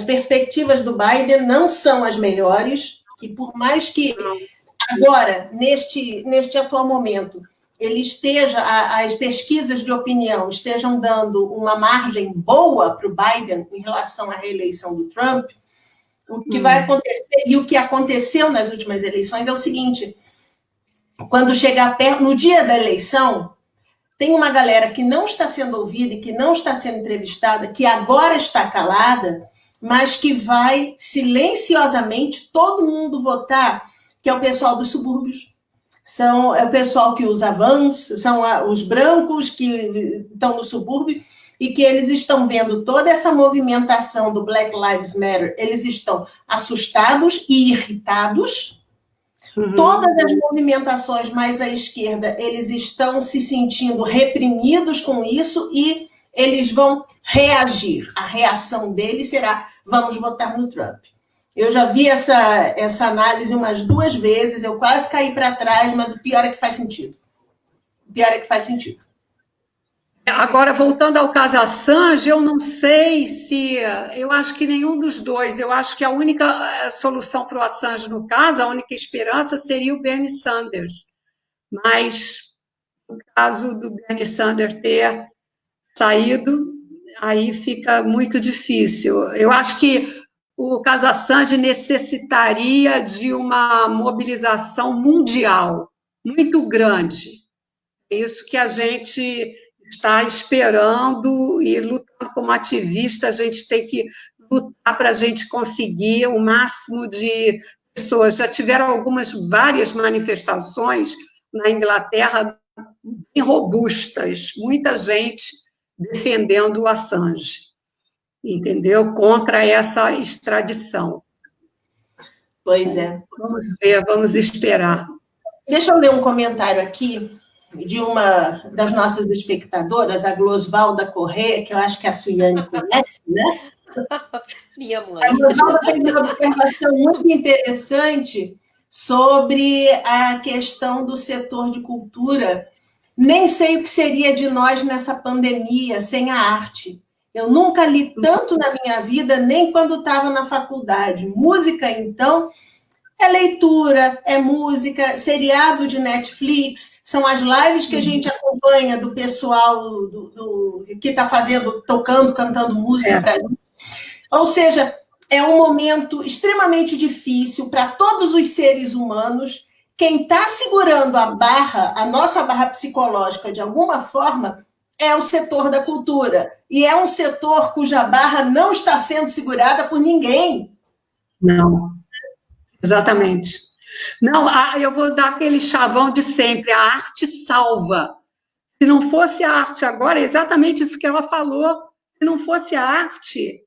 perspectivas do Biden não são as melhores, que por mais que agora, neste atual momento, ele esteja, as pesquisas de opinião estejam dando uma margem boa para o Biden em relação à reeleição do Trump, o que vai acontecer, e o que aconteceu nas últimas eleições é o seguinte: quando chegar perto, no dia da eleição, tem uma galera que não está sendo ouvida e que não está sendo entrevistada, que agora está calada, mas que vai silenciosamente todo mundo votar, que é o pessoal dos subúrbios. É o pessoal que usa vans, são os brancos que estão no subúrbio e que eles estão vendo toda essa movimentação do Black Lives Matter, eles estão assustados e irritados, Todas as movimentações mais à esquerda, eles estão se sentindo reprimidos com isso e eles vão reagir. A reação deles será: vamos votar no Trump. Eu já vi essa análise umas 2 vezes, eu quase caí para trás, mas o pior é que faz sentido. O pior é que faz sentido. Agora, voltando ao caso Assange, eu não sei se... Eu acho que nenhum dos dois. Eu acho que a única solução para o Assange, no caso, a única esperança seria o Bernie Sanders. Mas, no caso do Bernie Sanders ter saído, aí fica muito difícil. Eu acho que o caso Assange necessitaria de uma mobilização mundial muito grande. É isso que a gente está esperando e lutando como ativista, a gente tem que lutar para a gente conseguir o máximo de pessoas. Já tiveram várias manifestações na Inglaterra bem robustas, muita gente defendendo o Assange, entendeu? Contra essa extradição. Pois é. Vamos ver, vamos esperar. Deixa eu ler um comentário aqui de uma das nossas espectadoras, a Glosvalda Corrêa, que eu acho que a Suiane conhece, né? Minha mãe. A Glosvalda fez uma observação muito interessante sobre a questão do setor de cultura. Nem sei o que seria de nós nessa pandemia sem a arte. Eu nunca li tanto na minha vida, nem quando estava na faculdade. Música, então, é leitura, é música, seriado de Netflix, são as lives que a gente acompanha do pessoal que está tocando, cantando música para a gente. Ou seja, é um momento extremamente difícil para todos os seres humanos. Quem está segurando a nossa barra psicológica de alguma forma, é o setor da cultura. E é um setor cuja barra não está sendo segurada por ninguém. Não. Exatamente. Não, eu vou dar aquele chavão de sempre, a arte salva. Se não fosse a arte agora, é exatamente isso que ela falou, se não fosse a arte,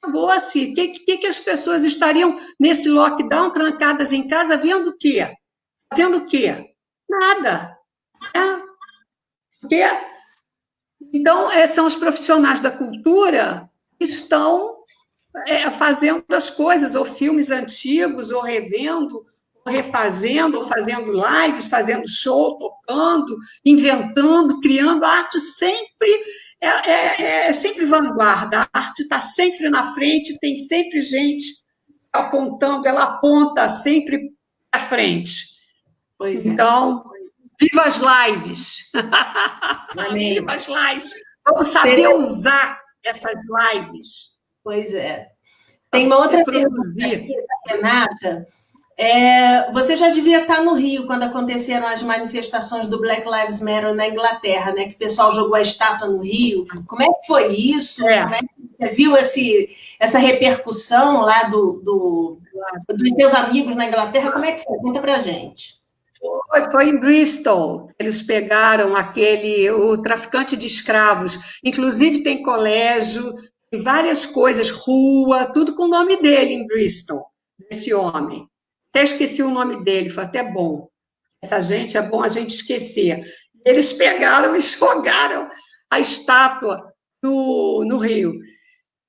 acabou-se. O que as pessoas estariam nesse lockdown, trancadas em casa, vendo o quê? Fazendo o quê? Nada. Porque, então, são os profissionais da cultura que estão fazendo as coisas, ou filmes antigos, ou revendo, ou refazendo, ou fazendo lives, fazendo show, tocando, inventando, criando. A arte sempre é sempre vanguarda, a arte está sempre na frente, tem sempre gente apontando, ela aponta sempre à frente. Pois é. Então, viva as lives! Amém. Viva as lives! Vamos saber usar essas lives. Pois é. Tem uma outra pergunta aqui da Renata. Você já devia estar no Rio quando aconteceram as manifestações do Black Lives Matter na Inglaterra, né? Que o pessoal jogou a estátua no Rio. Como é que foi isso? Como é que você viu essa repercussão lá dos seus amigos na Inglaterra? Como é que foi? Conta pra gente. Foi em Bristol. Eles pegaram o traficante de escravos. Inclusive tem colégio, tem várias coisas, rua, tudo com o nome dele em Bristol, desse homem. Até esqueci o nome dele, foi até bom. Essa gente, é bom a gente esquecer. Eles pegaram e jogaram a estátua no Rio.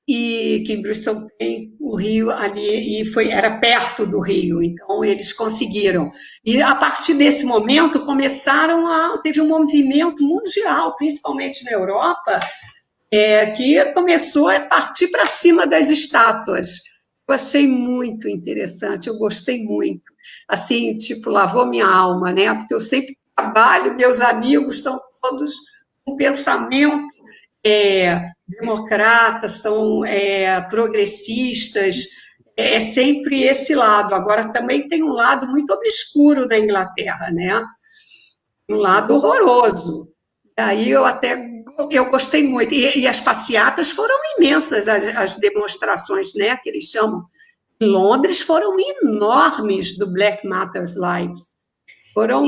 E que em Bristol tem o Rio ali, e era perto do Rio, então eles conseguiram. E a partir desse momento teve um movimento mundial, principalmente na Europa, que começou a partir para cima das estátuas. Eu achei muito interessante, eu gostei muito. Assim, tipo, lavou minha alma, né? Porque eu sempre trabalho, meus amigos são todos com pensamento democratas, são progressistas, é sempre esse lado. Agora, também tem um lado muito obscuro da Inglaterra, né? Um lado horroroso. Daí eu gostei muito. E as passeatas foram imensas, as demonstrações, né, que eles chamam. Em Londres foram enormes do Black Matters Lives. Foram...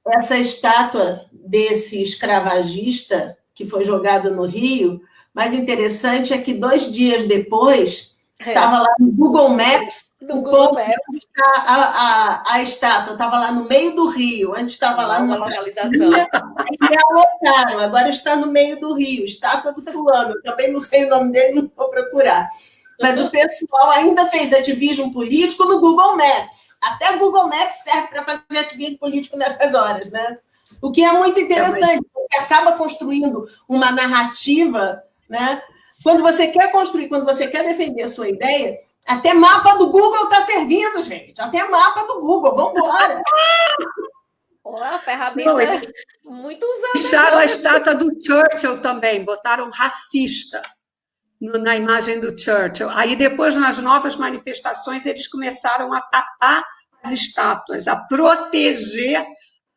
Essa estátua desse escravagista que foi jogada no Rio, mais interessante é que 2 dias depois, Estava lá no Google Maps, no Google Maps. A estátua estava lá no meio do rio, antes estava lá numa localização. E alocaram, agora está no meio do rio, estátua do fulano, eu também não sei o nome dele, não vou procurar. Mas o pessoal ainda fez ativismo político no Google Maps. Até o Google Maps serve para fazer ativismo político nessas horas, né? O que é muito interessante, porque acaba construindo uma narrativa, né? Quando você quer construir, quando você quer defender a sua ideia, até mapa do Google está servindo, gente. Até mapa do Google, vamos embora. A ferramenta muito usada. Deixaram a estátua do Churchill também, botaram racista na imagem do Churchill. Aí depois, nas novas manifestações, eles começaram a tapar as estátuas, a proteger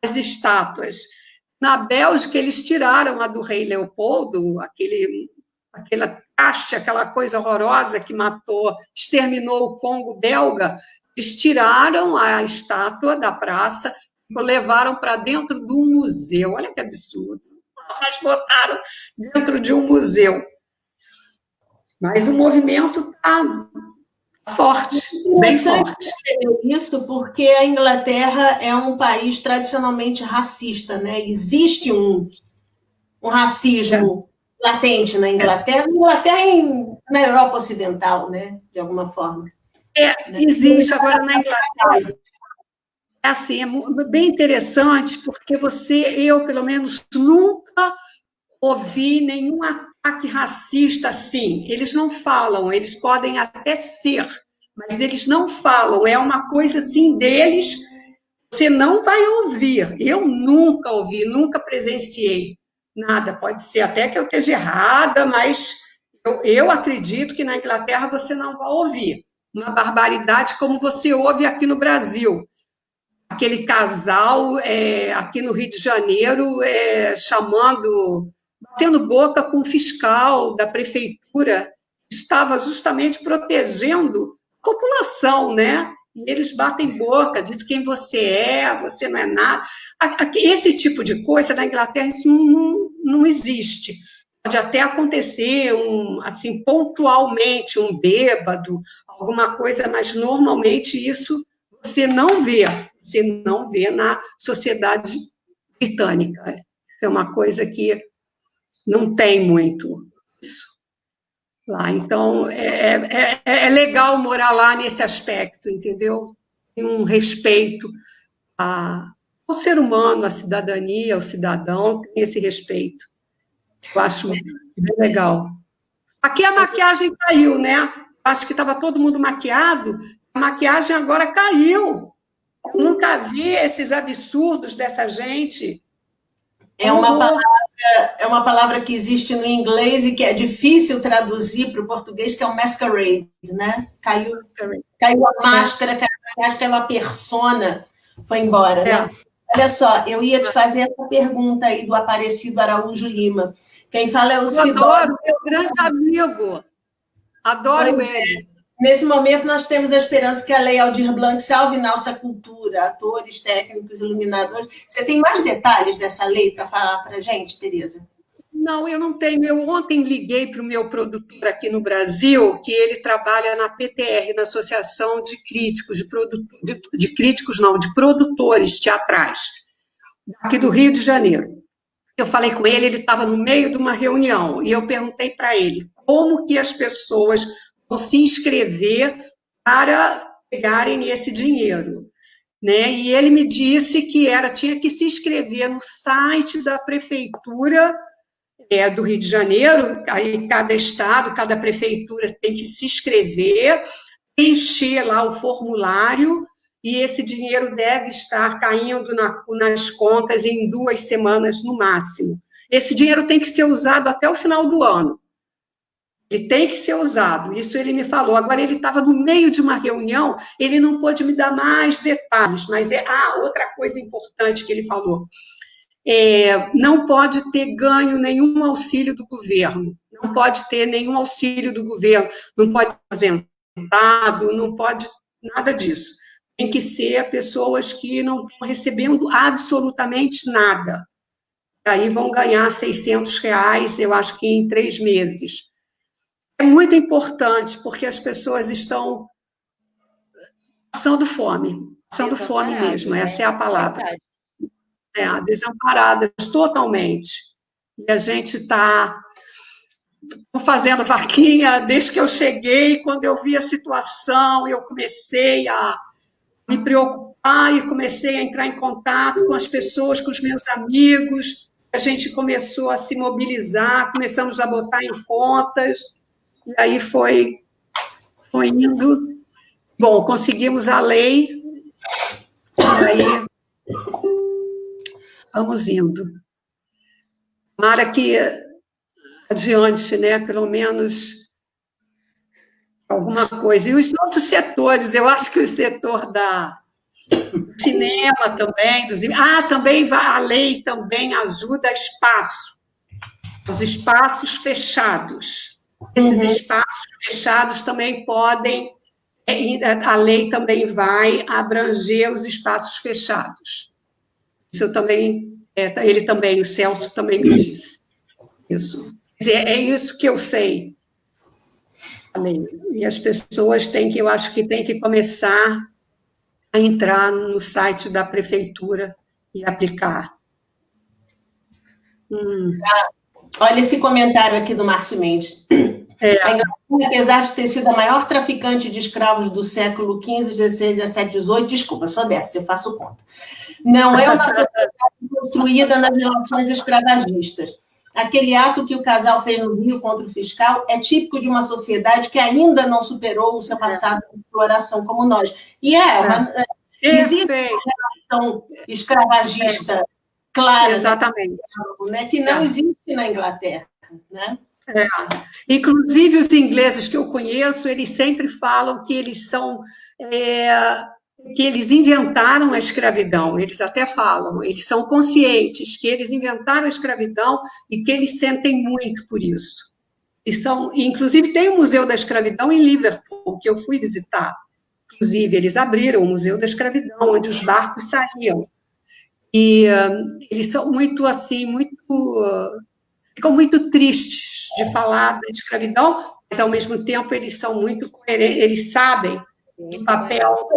as estátuas. Na Bélgica, eles tiraram a do rei Leopoldo, aquela taxa, aquela coisa horrorosa que matou, exterminou o Congo belga. Eles tiraram a estátua da praça, levaram para dentro de um museu. Olha que absurdo. Mas botaram dentro de um museu. Mas o movimento está forte, bem forte. Isso porque a Inglaterra é um país tradicionalmente racista, né? Existe um racismo latente na Inglaterra, na Europa Ocidental, né? De alguma forma. Existe agora na Inglaterra. É assim, é bem interessante, porque eu, pelo menos, nunca ouvi nenhum ataque racista assim. Eles não falam, eles podem até ser, mas eles não falam. É uma coisa assim deles, você não vai ouvir. Eu nunca ouvi, nunca presenciei nada. Pode ser até que eu esteja errada, mas eu acredito que na Inglaterra você não vai ouvir uma barbaridade como você ouve aqui no Brasil. Aquele casal aqui no Rio de Janeiro batendo boca com o fiscal da prefeitura, que estava justamente protegendo a população, né? E eles batem boca, dizem quem você não é nada. Esse tipo de coisa na Inglaterra isso não existe. Pode até acontecer assim, pontualmente, um bêbado, alguma coisa, mas normalmente isso você não vê na sociedade britânica. É uma coisa que não tem muito isso lá. Então, é legal morar lá nesse aspecto, entendeu? Tem um respeito ao ser humano, à cidadania, ao cidadão, tem esse respeito. Eu acho bem legal. Aqui a maquiagem caiu, né? Acho que estava todo mundo maquiado, a maquiagem agora caiu. Eu nunca vi esses absurdos dessa gente. É uma palavra que existe no inglês e que é difícil traduzir para o português, que é o masquerade, né? Caiu a máscara, caiu a persona, foi embora, né? Olha só, eu ia te fazer essa pergunta aí do Aparecido Araújo Lima. Quem fala é o Sidónio. Adoro, meu grande amigo. Adoro ele. Nesse momento, nós temos a esperança que a Lei Aldir Blanc salve nossa cultura, atores, técnicos, iluminadores. Você tem mais detalhes dessa lei para falar para a gente, Tereza? Não, eu não tenho. Eu ontem liguei para o meu produtor aqui no Brasil, que ele trabalha na PTR, na Associação de Críticos, de produtores teatrais, aqui do Rio de Janeiro. Eu falei com ele, ele estava no meio de uma reunião, e eu perguntei para ele como que as pessoas vão se inscrever para pegarem esse dinheiro, né? E ele me disse que tinha que se inscrever no site da prefeitura do Rio de Janeiro. Aí cada estado, cada prefeitura tem que se inscrever, preencher lá o formulário, e esse dinheiro deve estar caindo nas contas em 2 semanas no máximo. Esse dinheiro tem que ser usado até o final do ano. Ele tem que ser usado, isso ele me falou. Agora, ele estava no meio de uma reunião, ele não pôde me dar mais detalhes, mas outra coisa importante que ele falou, não pode ter ganho nenhum auxílio do governo, não pode ter nenhum auxílio do governo, não pode ser aposentado, não pode nada disso. Tem que ser pessoas que não estão recebendo absolutamente nada. Aí vão ganhar R$600, eu acho que em 3 meses. é muito importante, porque as pessoas estão passando fome mesmo, essa é a palavra. Desamparadas totalmente. E a gente está fazendo vaquinha desde que eu cheguei. Quando eu vi a situação, eu comecei a me preocupar e comecei a entrar em contato com as pessoas, com os meus amigos. A gente começou a se mobilizar, começamos a botar em contas, e aí foi indo. Bom, conseguimos a lei, e aí vamos indo. Tomara que adiante, né, pelo menos alguma coisa. E os outros setores, eu acho que o setor da cinema também, também a lei também ajuda espaço, os espaços fechados. Esses espaços fechados também podem, a lei também vai abranger os espaços fechados. Isso eu também, ele também, o Celso também me disse. Isso. É isso que eu sei. A lei. E as pessoas eu acho que têm que começar a entrar no site da prefeitura e aplicar. Olha esse comentário aqui do Márcio Mendes. A Inglaterra, apesar de ter sido a maior traficante de escravos do século XV, XVI, XVII, XVIII, desculpa, sou dessa, eu faço conta, não é uma sociedade construída nas relações escravagistas. Aquele ato que o casal fez no Rio contra o fiscal é típico de uma sociedade que ainda não superou o seu passado de exploração como nós. E existe uma relação escravagista clara, exatamente, né, que não existe na Inglaterra, né? Inclusive, os ingleses que eu conheço, eles sempre falam que eles são... que eles inventaram a escravidão, eles até falam, eles são conscientes que eles inventaram a escravidão e que eles sentem muito por isso. Inclusive, tem o Museu da Escravidão em Liverpool, que eu fui visitar. Inclusive, eles abriram o Museu da Escravidão, onde os barcos saíam. E eles são muito, assim, ficam muito tristes de falar da escravidão, mas, ao mesmo tempo, eles são muito coerentes, eles sabem o papel...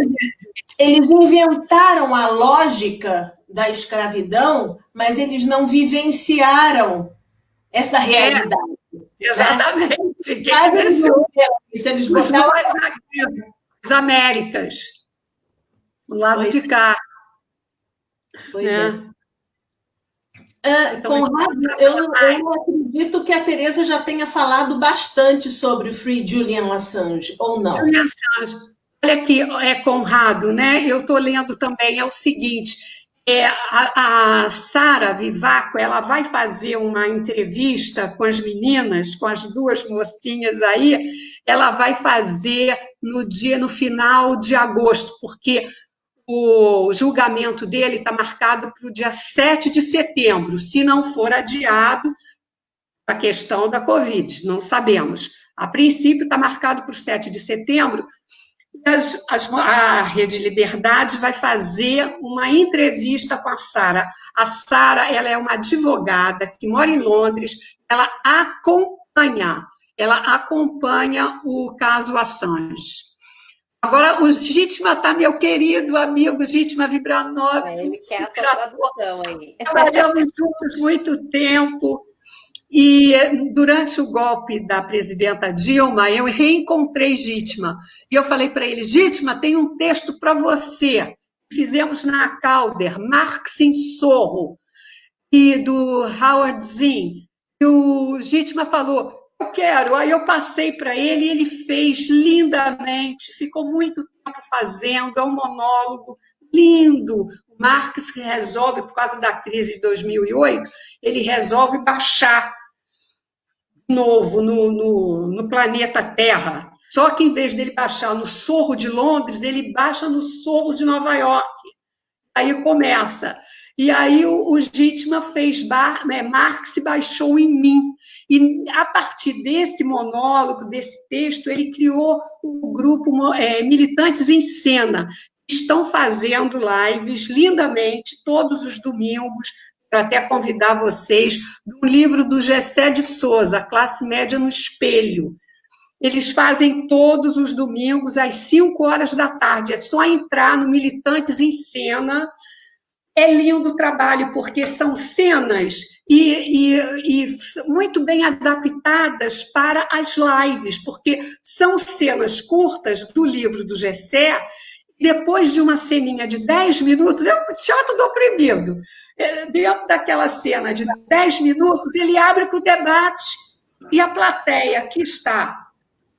Eles inventaram a lógica da escravidão, mas eles não vivenciaram essa realidade. Exatamente. Né? Eles botaram as Américas, do lado de cá. Pois Conrado, eu acredito que a Teresa já tenha falado bastante sobre o Free Julian Assange, ou não? Julian Assange. Olha aqui, Conrado, né? Eu estou lendo também, é o seguinte, a Sara Vivaco, ela vai fazer uma entrevista com as meninas, com as duas mocinhas aí, ela vai fazer no final de agosto, porque o julgamento dele está marcado para o dia 7 de setembro, se não for adiado, a questão da Covid, não sabemos. A princípio está marcado para o 7 de setembro, a Rede Liberdade vai fazer uma entrevista com a Sara. A Sara, ela é uma advogada que mora em Londres, ela acompanha o caso Assange. Agora, o Gitma está, meu querido amigo Gitma Vibranov. Ele quer a sua tradução aí. Trabalhamos juntos muito tempo. E durante o golpe da presidenta Dilma, eu reencontrei Gitma. E eu falei para ele, Gitma, tem um texto para você. Fizemos na Calder, Marx em Sorro, e do Howard Zinn. E o Gitma falou, eu quero. Aí eu passei para ele e ele fez lindamente. Ficou muito tempo fazendo, é um monólogo lindo. O Marx que resolve, por causa da crise de 2008, ele resolve baixar de novo no planeta Terra. Só que, em vez dele baixar no Sorro de Londres, ele baixa no Sorro de Nova York. Aí começa. E aí o Gitma fez Marx baixou em mim. E, a partir desse monólogo, desse texto, ele criou o grupo Militantes em Cena. Estão fazendo lives lindamente todos os domingos, para até convidar vocês, do livro do Gessé de Souza, Classe Média no Espelho. Eles fazem todos os domingos às 5 horas da tarde. É só entrar no Militantes em Cena. É lindo o trabalho, porque são cenas e muito bem adaptadas para as lives, porque são cenas curtas do livro do Gessé. Depois de uma ceninha de 10 minutos, é o Teatro do Oprimido. Dentro daquela cena de 10 minutos, ele abre para o debate e a plateia que está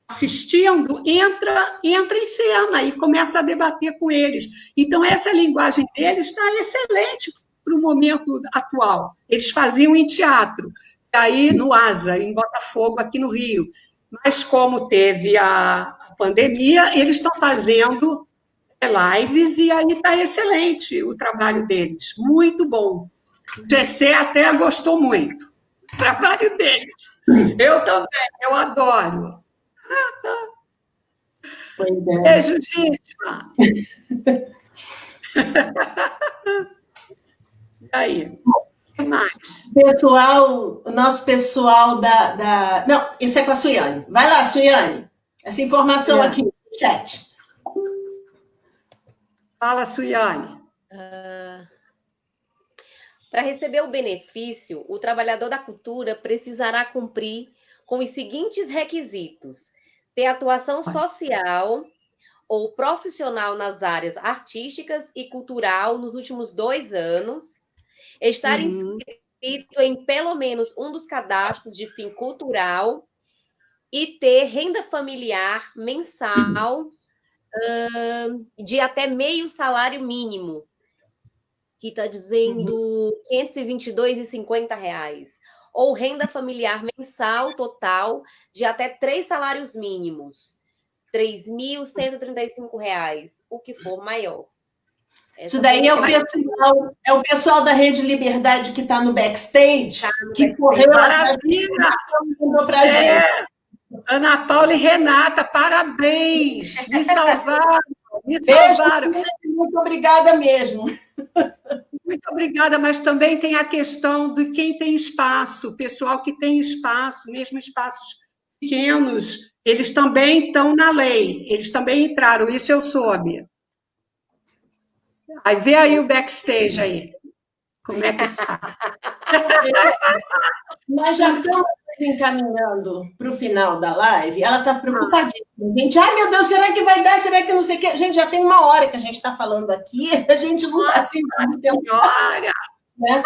assistindo entra em cena e começa a debater com eles. Então, essa linguagem deles está excelente para o momento atual. Eles faziam em teatro, aí no Asa, em Botafogo, aqui no Rio. Mas, como teve a pandemia, eles estão fazendo lives e aí está excelente o trabalho deles, muito bom. O Gessé até gostou muito do trabalho deles. Eu também, eu adoro. Pois é. Beijo, Dítima. E aí? O que mais? Pessoal, o nosso pessoal da... Não, isso é com a Suiane. Vai lá, Suiane. Essa informação aqui no chat. Fala, Suiane. Para receber o benefício, o trabalhador da cultura precisará cumprir com os seguintes requisitos: ter atuação social ou profissional nas áreas artísticas e cultural nos últimos 2 anos, estar inscrito em pelo menos um dos cadastros de fim cultural e ter renda familiar mensal de até meio salário mínimo, que está dizendo R$ 522,50, ou renda familiar mensal total de até 3 salários mínimos, R$ 3.135, o que for maior. Isso daí é o pessoal da Rede Liberdade que está no backstage, que correu atrás e mandou para a gente. Ana Paula e Renata, parabéns! Me salvaram, me salvaram. Muito obrigada mesmo. Muito obrigada, mas também tem a questão de quem tem espaço, o pessoal que tem espaço, mesmo espaços pequenos, eles também estão na lei, eles também entraram, isso eu soube. Aí vê aí o backstage aí, como é que tá. Nós já estamos encaminhando para o final da live, ela está preocupadíssima. Gente, ai meu Deus, será que vai dar? Será que não sei o quê? Gente, já tem 1 hora que a gente está falando aqui, a gente não está assim muito tempo. Né?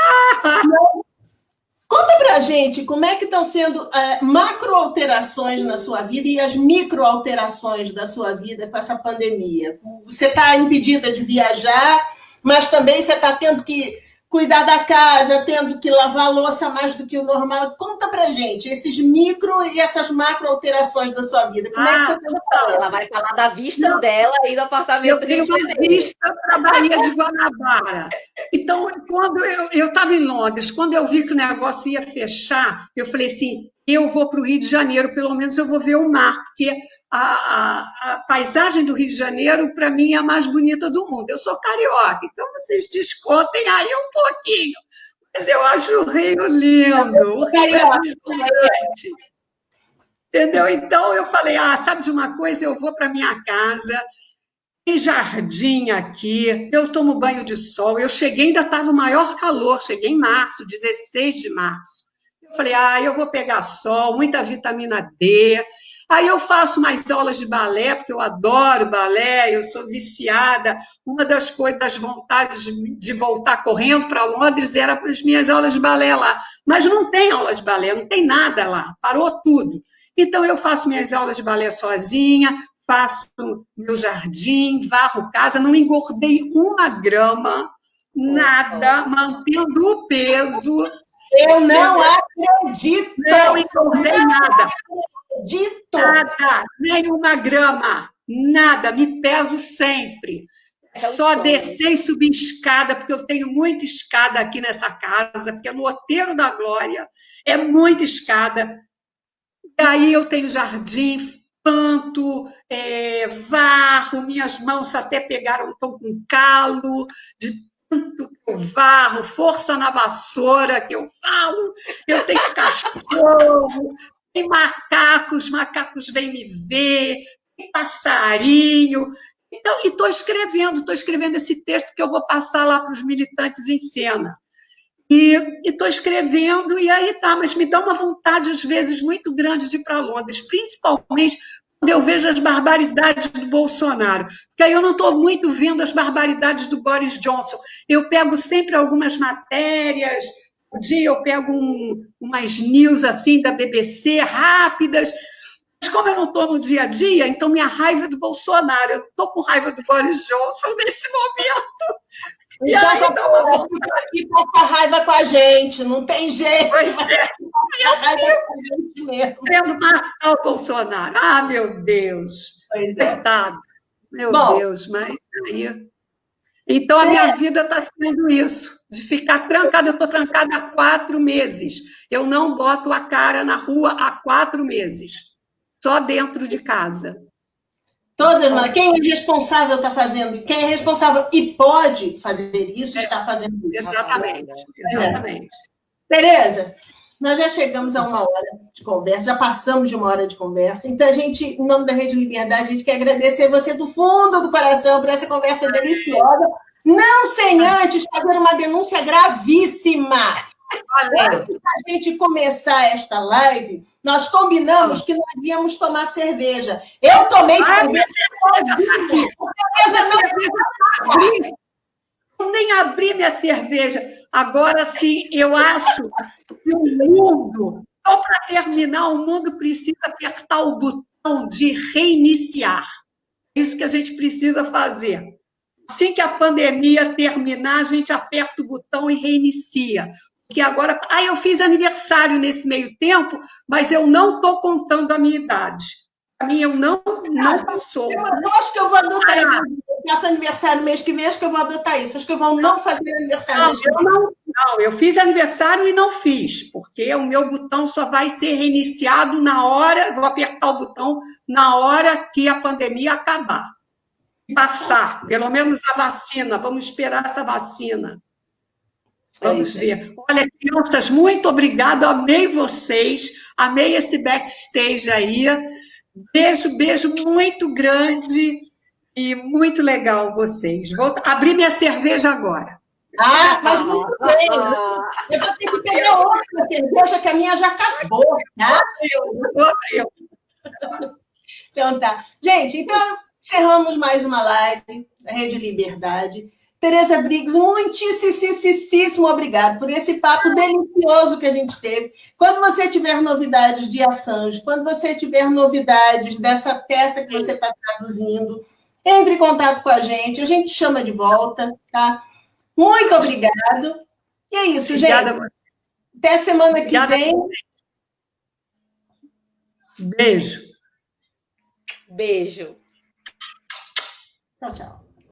Conta para a gente como é que estão sendo macro-alterações na sua vida e as micro-alterações da sua vida com essa pandemia. Você está impedida de viajar, mas também você está tendo que cuidar da casa, tendo que lavar a louça mais do que o normal. Conta pra gente esses micro e essas macro alterações da sua vida. Como é que você está falando? Ela vai falar da vista dela e do apartamento do Rio de Janeiro. Eu tenho uma vista para a Baía de Guanabara. Então, quando eu estava em Londres, quando eu vi que o negócio ia fechar, eu falei assim, eu vou para o Rio de Janeiro, pelo menos eu vou ver o mar, porque a paisagem do Rio de Janeiro, para mim, é a mais bonita do mundo. Eu sou carioca, então vocês descontem aí um pouquinho. Mas eu acho o Rio lindo, o Rio é deslumbrante. Entendeu? Então, eu falei, sabe de uma coisa? Eu vou para minha casa, tem jardim aqui, eu tomo banho de sol. Eu cheguei, ainda estava o maior calor, cheguei em março, 16 de março. Eu falei, eu vou pegar sol, muita vitamina D. Aí eu faço mais aulas de balé, porque eu adoro balé, eu sou viciada. Uma das coisas, das vontades de voltar correndo para Londres era para as minhas aulas de balé lá. Mas não tem aula de balé, não tem nada lá, parou tudo. Então, eu faço minhas aulas de balé sozinha, faço meu jardim, varro casa, não engordei 1 grama, nada, mantendo o peso. Eu não acredito! Não engordei nada. Acredito! Nada, nem 1 grama, nada, me peso sempre. Só descer e subir escada, porque eu tenho muita escada aqui nessa casa, porque é no Outeiro da Glória, é muita escada. E aí eu tenho jardim, planto, varro, minhas mãos até pegaram, estão com calo, de tanto que eu varro, força na vassoura que eu falo, eu tenho cachorro, tem macacos, os macacos vêm me ver, tem passarinho. Então, e estou escrevendo esse texto que eu vou passar lá para os militantes em cena. E estou escrevendo, e aí tá, mas me dá uma vontade, às vezes, muito grande de ir para Londres, principalmente quando eu vejo as barbaridades do Bolsonaro, porque aí eu não estou muito vendo as barbaridades do Boris Johnson. Eu pego sempre algumas matérias, um dia eu pego umas news assim da BBC, rápidas, mas como eu não estou no dia a dia, então minha raiva é do Bolsonaro, eu estou com raiva do Boris Johnson nesse momento. E Então, aí dá uma vontade. fica aqui passa raiva com a gente, não tem jeito. Pois é. A raiva com a gente mesmo. Querendo matar o Bolsonaro. Ah, meu Deus. Pois é. Coitado. Meu Bom, Deus, mas aí... Então, a minha vida está sendo isso, de ficar trancada. Eu estou trancada há 4 meses. Eu não boto a cara na rua há 4 meses. Só dentro de casa. todas nós. Quem é responsável está fazendo, quem é responsável e pode fazer isso, está fazendo isso. Exatamente. Tereza, nós já chegamos a 1 hora de conversa, já passamos de 1 hora de conversa, então a gente, em nome da Rede Liberdade, a gente quer agradecer você do fundo do coração por essa conversa deliciosa, não sem antes fazer uma denúncia gravíssima. Antes da gente começar esta live, nós combinamos que nós íamos tomar cerveja. Eu tomei cerveja. Eu nem abri minha cerveja. Agora sim, eu acho que o mundo, só para terminar, o mundo precisa apertar o botão de reiniciar. É isso que a gente precisa fazer. Assim que a pandemia terminar, a gente aperta o botão e reinicia. Porque agora... eu fiz aniversário nesse meio tempo, mas eu não estou contando a minha idade. Para mim, eu não passou. Eu acho que eu vou adotar isso. Eu faço aniversário mês que vem, acho que eu vou adotar isso. Acho que eu vou não fazer aniversário mês que vem. Não, eu fiz aniversário e não fiz, porque o meu botão só vai ser reiniciado na hora, vou apertar o botão na hora que a pandemia acabar. Passar, pelo menos a vacina, vamos esperar essa vacina. Vamos ver. Olha, crianças, muito obrigada, amei vocês, amei esse backstage aí. Beijo muito grande e muito legal vocês. Vou abrir minha cerveja agora. Mas muito bem. Eu vou ter que pegar outra cerveja, que a minha já acabou, tá? Então tá. Gente, então encerramos mais uma live da Rede Liberdade. Tereza Briggs, muitíssimo obrigado por esse papo delicioso que a gente teve. Quando você tiver novidades de Assange, quando você tiver novidades dessa peça que você está traduzindo, entre em contato com a gente chama de volta, tá? Muito obrigado. E é isso, Obrigada, gente. Até semana que vem. Beijo. Beijo. Tchau, tchau.